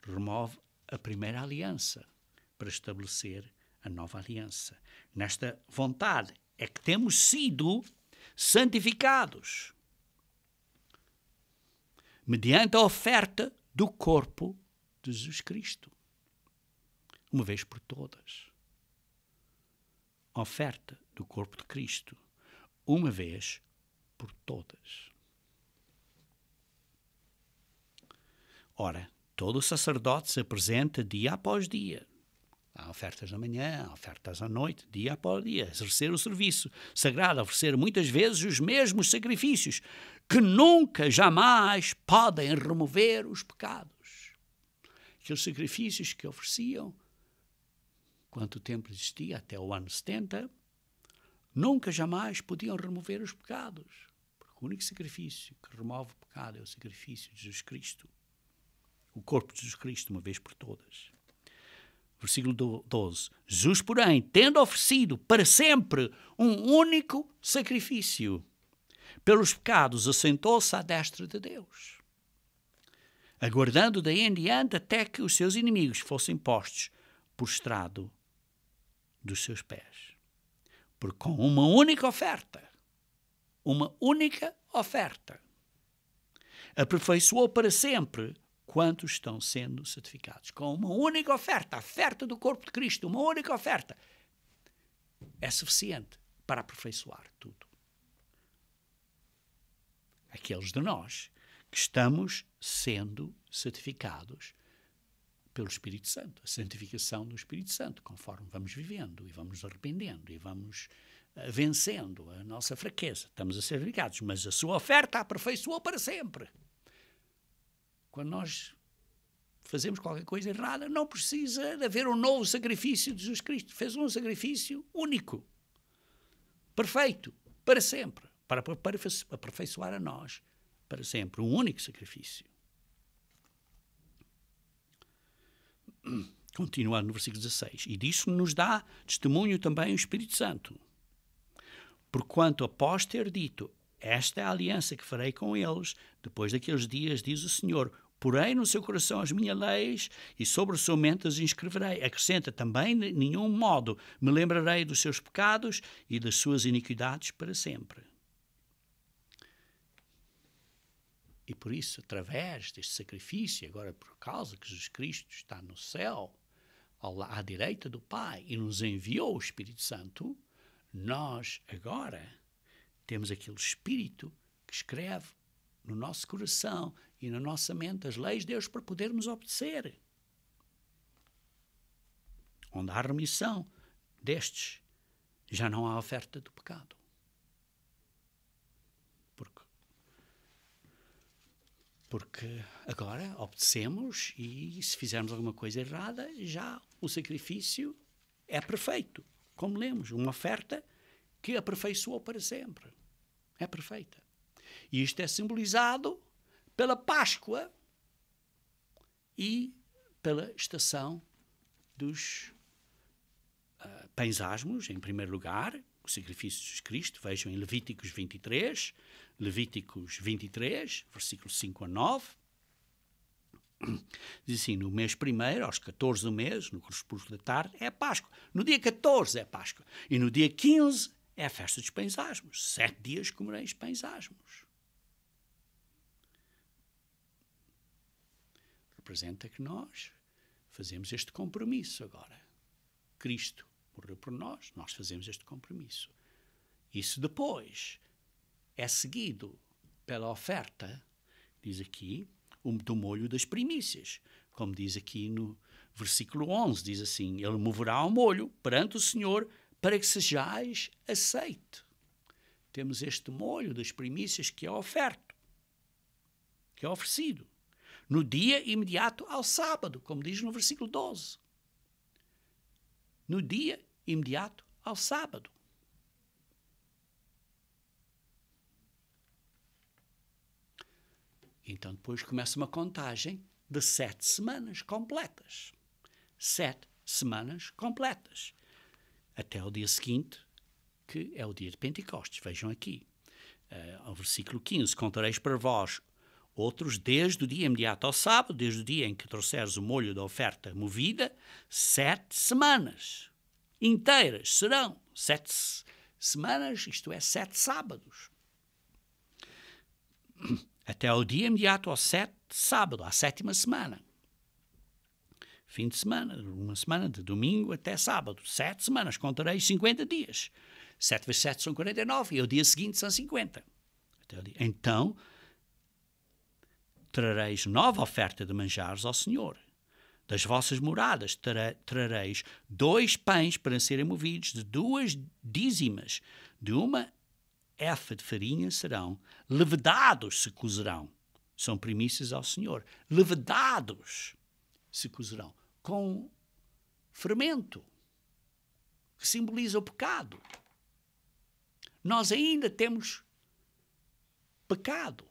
Remove a primeira aliança para estabelecer a nova aliança. Nesta vontade é que temos sido santificados mediante a oferta do corpo de Jesus Cristo, uma vez por todas. A oferta do corpo de Cristo, uma vez por todas. Ora, todo o sacerdote se apresenta dia após dia. Há ofertas da manhã, há ofertas à noite, dia após dia, exercer o serviço sagrado, oferecer muitas vezes os mesmos sacrifícios, que nunca, jamais podem remover os pecados. Aqueles sacrifícios que ofereciam, quanto tempo existia, até o ano 70, nunca, jamais podiam remover os pecados. Porque o único sacrifício que remove o pecado é o sacrifício de Jesus Cristo. O corpo de Jesus Cristo, uma vez por todas. Versículo 12. Jesus, porém, tendo oferecido para sempre um único sacrifício pelos pecados, assentou-se à destra de Deus, aguardando daí em diante até que os seus inimigos fossem postos por estrado dos seus pés. Porque com uma única oferta, aperfeiçoou para sempre quantos estão sendo santificados. Com uma única oferta, a oferta do corpo de Cristo, uma única oferta, é suficiente para aperfeiçoar tudo. Aqueles de nós que estamos sendo santificados pelo Espírito Santo, a santificação do Espírito Santo, conforme vamos vivendo e vamos arrependendo e vamos vencendo a nossa fraqueza. Estamos a ser santificados, mas a sua oferta aperfeiçoou para sempre. Quando nós fazemos qualquer coisa errada, não precisa de haver um novo sacrifício de Jesus Cristo. Fez um sacrifício único, perfeito, para sempre, para aperfeiçoar a nós, para sempre. Um único sacrifício. Continuando no versículo 16. E disso nos dá testemunho também o Espírito Santo. Porquanto após ter dito, esta é a aliança que farei com eles, depois daqueles dias, diz o Senhor, porém no seu coração as minhas leis e sobre a sua mente as inscreverei. Acrescenta também, de nenhum modo me lembrarei dos seus pecados e das suas iniquidades para sempre. E por isso, através deste sacrifício, agora por causa que Jesus Cristo está no céu, à direita do Pai, e nos enviou o Espírito Santo, nós agora temos aquele Espírito que escreve no nosso coração e na nossa mente as leis de Deus para podermos obedecer. Onde há remissão destes, já não há oferta do pecado. Porque agora obedecemos e se fizermos alguma coisa errada, já o sacrifício é perfeito. Como lemos, uma oferta que aperfeiçoou para sempre. É perfeita. E isto é simbolizado pela Páscoa e pela estação dos pães asmos, em primeiro lugar, o sacrifício de Jesus Cristo. Vejam em Levíticos 23, versículos 5 a 9. Diz assim, no mês primeiro, aos 14 do mês, no crepúsculo da tarde, é a Páscoa. No dia 14 é a Páscoa. E no dia 15 é a festa dos pães asmos. 7 dias comereis pães asmos. Representa que nós fazemos este compromisso agora. Cristo morreu por nós, nós fazemos este compromisso. Isso depois é seguido pela oferta, diz aqui, do molho das primícias. Como diz aqui no versículo 11, diz assim, ele moverá o molho perante o Senhor para que sejais aceite. Temos este molho das primícias que é oferto, que é oferecido, no dia imediato ao sábado, como diz no versículo 12. No dia imediato ao sábado. Então depois começa uma contagem de 7 semanas completas. 7 semanas completas. Até o dia seguinte, que é o dia de Pentecostes. Vejam aqui, ao versículo 15, contareis para vós outros desde o dia imediato ao sábado, desde o dia em que trouxeres o molho da oferta movida, 7 semanas inteiras serão. 7 semanas, isto é, 7 sábados. Até ao dia imediato ao 7º sábado, à 7ª semana. Fim de semana, uma semana de domingo até sábado. 7 semanas, contareis 50 dias. 7 vezes 7 são 49 e o dia seguinte são 50. Então, trareis nova oferta de manjares ao Senhor. Das vossas moradas trareis 2 pães para serem movidos, de 2 dízimas, de uma efa de farinha serão, levedados se cozerão. São primícias ao Senhor. Levedados se cozerão. Com fermento, que simboliza o pecado. Nós ainda temos pecado.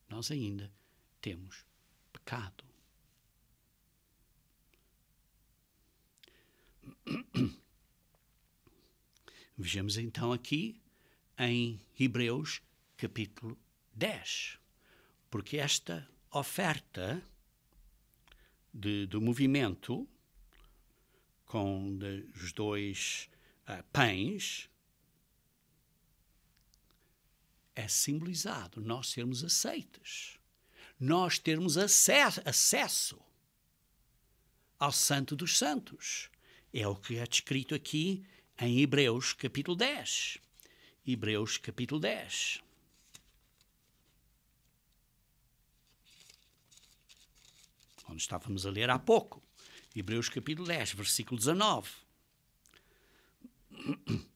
Nós ainda temos pecado. Vejamos então aqui em Hebreus capítulo 10, porque esta oferta do movimento com os 2 pães é simbolizado nós sermos aceites, nós termos acesso ao Santo dos Santos. É o que é descrito aqui em Hebreus capítulo 10. Hebreus capítulo 10. Onde estávamos a ler há pouco. Hebreus capítulo 10, versículo 19.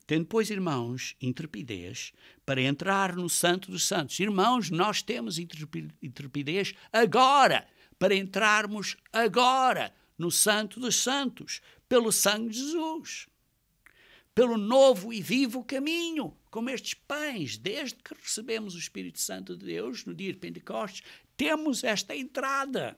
Tendo, pois, irmãos, intrepidez para entrar no Santo dos Santos. Irmãos, nós temos intrepidez agora, para entrarmos agora no Santo dos Santos, pelo sangue de Jesus. pelo novo e vivo caminho, como estes pães, desde que recebemos o Espírito Santo de Deus no dia de Pentecostes, temos esta entrada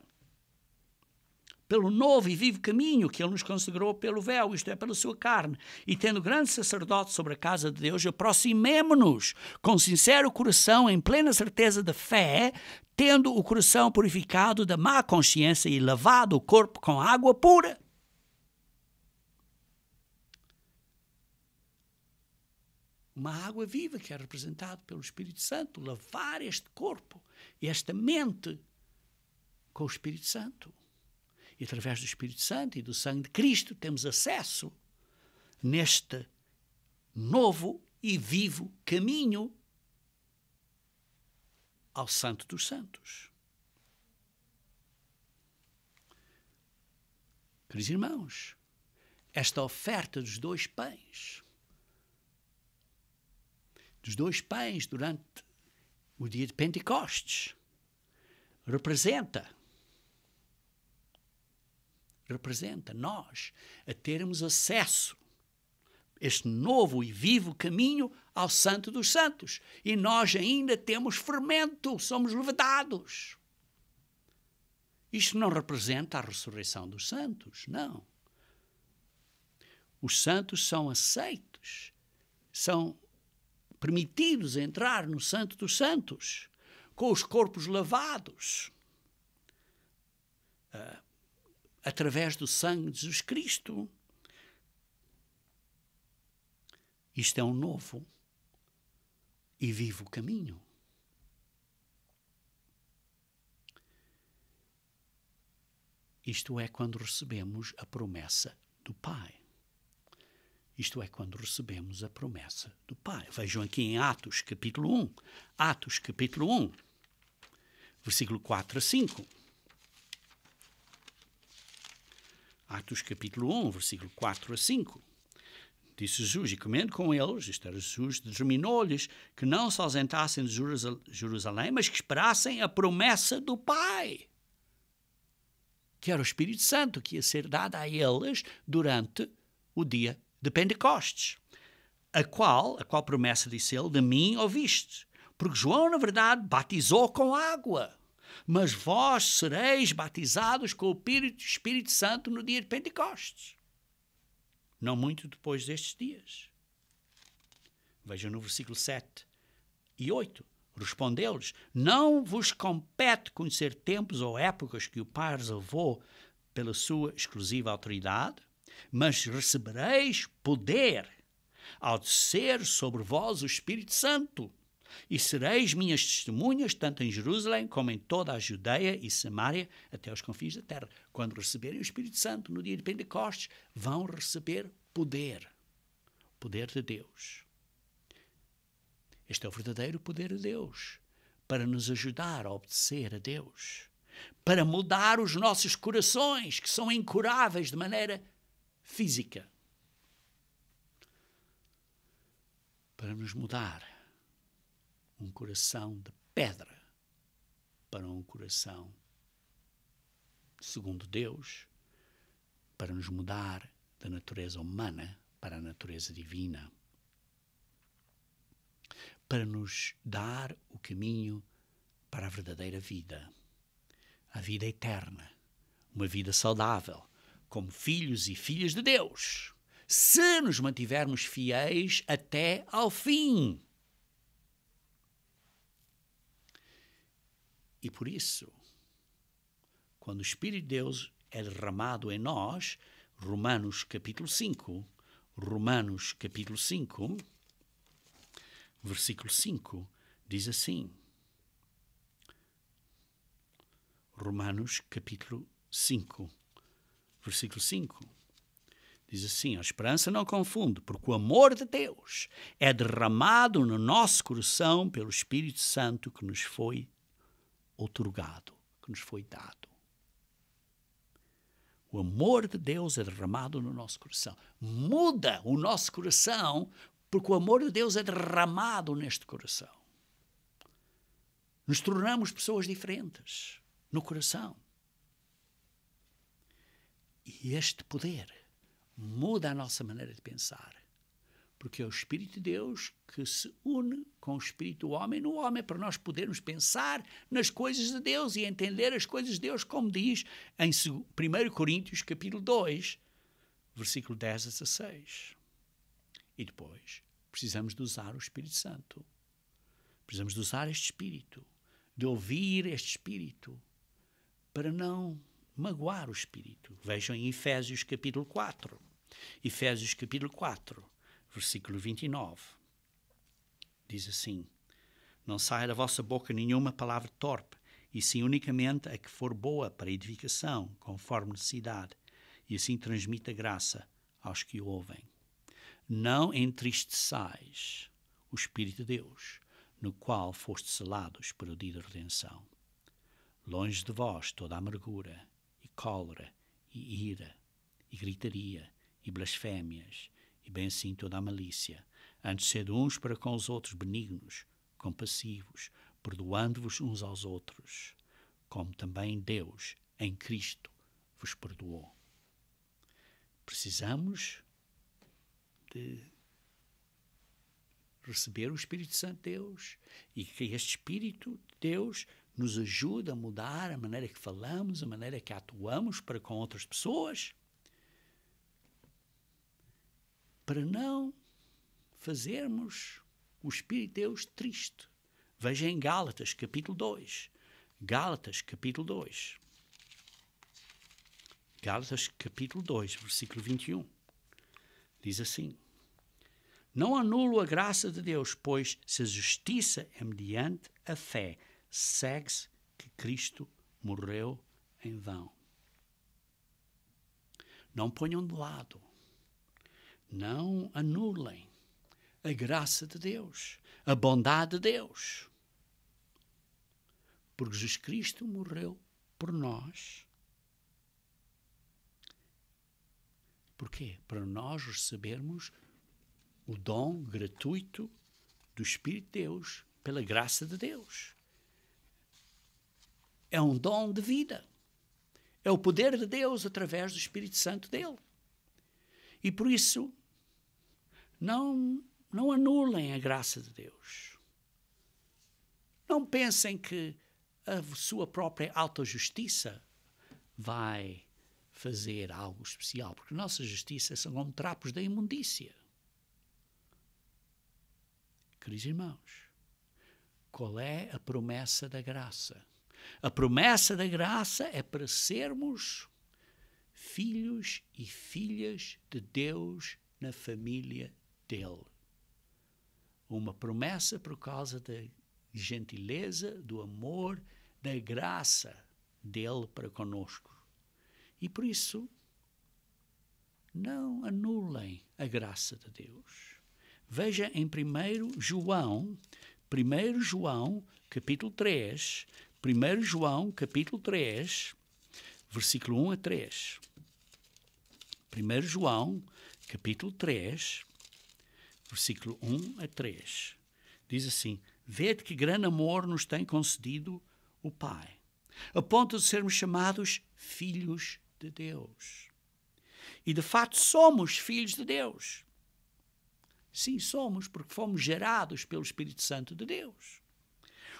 pelo novo e vivo caminho que Ele nos consagrou pelo véu, isto é, pela sua carne. E tendo grande sacerdote sobre a casa de Deus, aproximemo-nos com sincero coração, em plena certeza da fé, tendo o coração purificado da má consciência e lavado o corpo com água pura. Uma água viva que é representada pelo Espírito Santo, lavar este corpo e esta mente com o Espírito Santo. E através do Espírito Santo e do sangue de Cristo temos acesso neste novo e vivo caminho ao Santo dos Santos. Queridos irmãos, esta oferta dos 2 pães, durante o dia de Pentecostes, representa nós a termos acesso a este novo e vivo caminho ao Santo dos Santos. E nós ainda temos fermento, somos levedados. Isto não representa a ressurreição dos santos, não. Os santos são aceitos, são permitidos entrar no Santo dos Santos, com os corpos lavados, através do sangue de Jesus Cristo. Isto é um novo e vivo caminho. Isto é quando recebemos a promessa do Pai. Isto é quando recebemos a promessa do Pai. Vejam aqui em Atos capítulo 1. Atos capítulo 1, versículo 4 a 5. Atos capítulo 1, versículo 4 a 5. Disse Jesus, e comendo com eles, isto era Jesus, determinou-lhes que não se ausentassem de Jerusalém, mas que esperassem a promessa do Pai, que era o Espírito Santo, que ia ser dada a eles durante o dia de Pentecostes. A qual promessa, disse ele, de mim ouviste. Porque João, na verdade, batizou com água, mas vós sereis batizados com o Espírito Santo no dia de Pentecostes. Não muito depois destes dias. Vejam no versículo 7 e 8. Respondeu-lhes, não vos compete conhecer tempos ou épocas que o Pai reservou pela sua exclusiva autoridade, mas recebereis poder ao descer sobre vós o Espírito Santo, e sereis minhas testemunhas, tanto em Jerusalém como em toda a Judeia e Samaria, até aos confins da terra. Quando receberem o Espírito Santo no dia de Pentecostes, vão receber poder. Poder de Deus. Este é o verdadeiro poder de Deus, para nos ajudar a obedecer a Deus, para mudar os nossos corações, que são incuráveis de maneira física, para nos mudar um coração de pedra para um coração segundo Deus, para nos mudar da natureza humana para a natureza divina, para nos dar o caminho para a verdadeira vida, a vida eterna, uma vida saudável, como filhos e filhas de Deus, se nos mantivermos fiéis até ao fim. E por isso, quando o Espírito de Deus é derramado em nós, Romanos capítulo 5, versículo 5, diz assim. Romanos capítulo 5, versículo 5. Diz assim, a esperança não confunde, porque o amor de Deus é derramado no nosso coração pelo Espírito Santo que nos foi outorgado, que nos foi dado. O amor de Deus é derramado no nosso coração. Muda o nosso coração, porque o amor de Deus é derramado neste coração. Nos tornamos pessoas diferentes no coração. E este poder muda a nossa maneira de pensar, Porque é o Espírito de Deus que se une com o Espírito do homem no homem, para nós podermos pensar nas coisas de Deus e entender as coisas de Deus, como diz em 1 Coríntios capítulo 2, versículo 10 a 16. E depois precisamos de usar o Espírito Santo. Precisamos de usar este Espírito, de ouvir este Espírito, para não magoar o Espírito. Vejam em Efésios capítulo 4. Efésios capítulo 4, versículo 29. Diz assim: não saia da vossa boca nenhuma palavra torpe, e sim unicamente a que for boa para edificação, conforme necessidade, e assim transmita graça aos que o ouvem. Não entristeçais o Espírito de Deus, no qual foste selados para o dia da redenção. Longe de vós toda a amargura, e cólera, e ira, e gritaria, e blasfémias, e bem assim toda a malícia. Antes sede uns para com os outros benignos, compassivos, perdoando-vos uns aos outros, como também Deus, em Cristo, vos perdoou. Precisamos de receber o Espírito Santo de Deus e que este Espírito de Deus nos ajude a mudar a maneira que falamos, a maneira que atuamos para com outras pessoas, para não fazermos o Espírito de Deus triste. Veja em Gálatas capítulo 2. Gálatas capítulo 2. Gálatas capítulo 2, versículo 21. Diz assim: não anulo a graça de Deus, pois se a justiça é mediante a fé, segue-se que Cristo morreu em vão. Não ponham de lado, não anulem a graça de Deus, a bondade de Deus. Porque Jesus Cristo morreu por nós. Porquê? Para nós recebermos o dom gratuito do Espírito de Deus, pela graça de Deus. É um dom de vida. É o poder de Deus através do Espírito Santo dele. E por isso, não anulem a graça de Deus. Não pensem que a sua própria autojustiça vai fazer algo especial, porque a nossa justiça são como trapos da imundícia. Queridos irmãos, qual é a promessa da graça? A promessa da graça é para sermos filhos e filhas de Deus na família dele. Uma promessa por causa da gentileza, do amor, da graça dele para conosco. E por isso, não anulem a graça de Deus. Veja em 1 João, capítulo 3, 1 João, capítulo 3, versículo 1 a 3. 1 João, capítulo 3, versículo 1 a 3. Diz assim: vede que grande amor nos tem concedido o Pai, a ponto de sermos chamados filhos de Deus. E de fato somos filhos de Deus. Sim, somos, porque fomos gerados pelo Espírito Santo de Deus.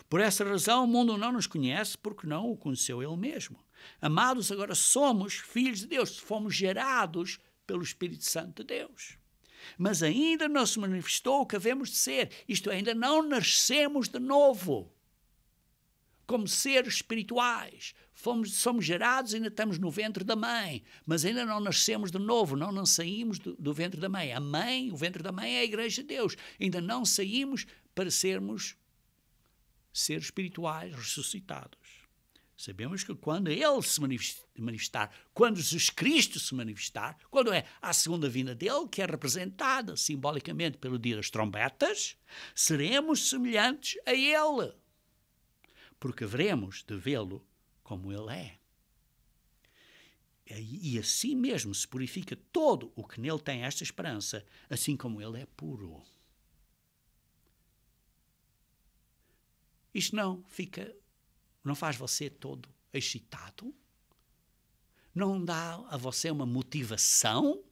Por essa razão o mundo não nos conhece, porque não o conheceu ele mesmo. Amados, agora somos filhos de Deus, fomos gerados pelo Espírito Santo de Deus. Mas ainda não se manifestou o que havemos de ser, isto é, ainda não nascemos de novo, como seres espirituais. Somos gerados, ainda estamos no ventre da mãe, mas ainda não nascemos de novo, não saímos do ventre da mãe. A mãe, o ventre da mãe é a Igreja de Deus. Ainda não saímos para sermos seres espirituais ressuscitados. Sabemos que quando ele se manifestar, quando Jesus Cristo se manifestar, quando é a segunda vinda dele, que é representada simbolicamente pelo dia das trombetas, seremos semelhantes a ele, porque haveremos de vê-lo como ele é. E assim mesmo se purifica todo o que nele tem esta esperança, assim como ele é puro. Isto não faz você todo excitado? Não dá a você uma motivação?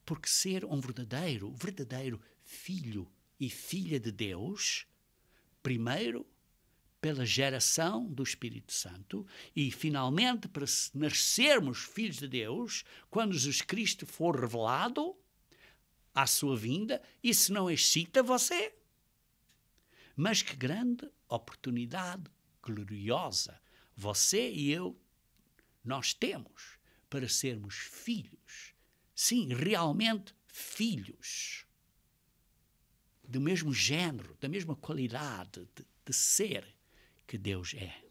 Porque ser um verdadeiro filho e filha de Deus, primeiro pela geração do Espírito Santo e, finalmente, para nascermos filhos de Deus, quando Jesus Cristo for revelado à sua vinda, isso não excita você? Mas que grande oportunidade gloriosa você e eu, nós temos para sermos filhos. Sim, realmente filhos. Do mesmo género, da mesma qualidade de ser que Deus é.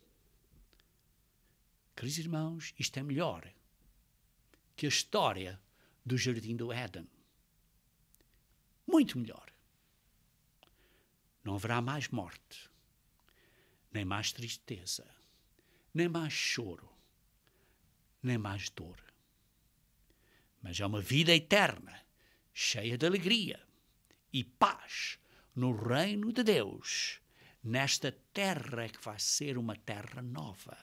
Queridos irmãos, isto é melhor que a história do Jardim do Éden. Muito melhor. Não haverá mais morte, nem mais tristeza, nem mais choro, nem mais dor. Mas é uma vida eterna, cheia de alegria e paz no reino de Deus, nesta terra que vai ser uma terra nova.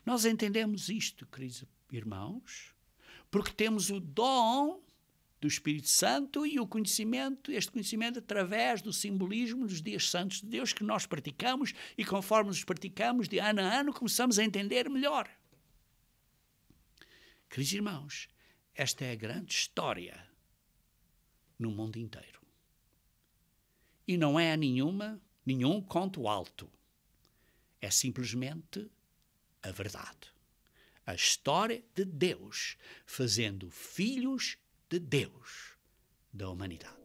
Nós entendemos isto, queridos irmãos, porque temos o dom do Espírito Santo e o conhecimento, este conhecimento através do simbolismo dos dias santos de Deus que nós praticamos e conforme os praticamos de ano a ano começamos a entender melhor. Queridos irmãos, esta é a grande história no mundo inteiro. E não é nenhum conto alto. É simplesmente a verdade. A história de Deus fazendo filhos de Deus da humanidade.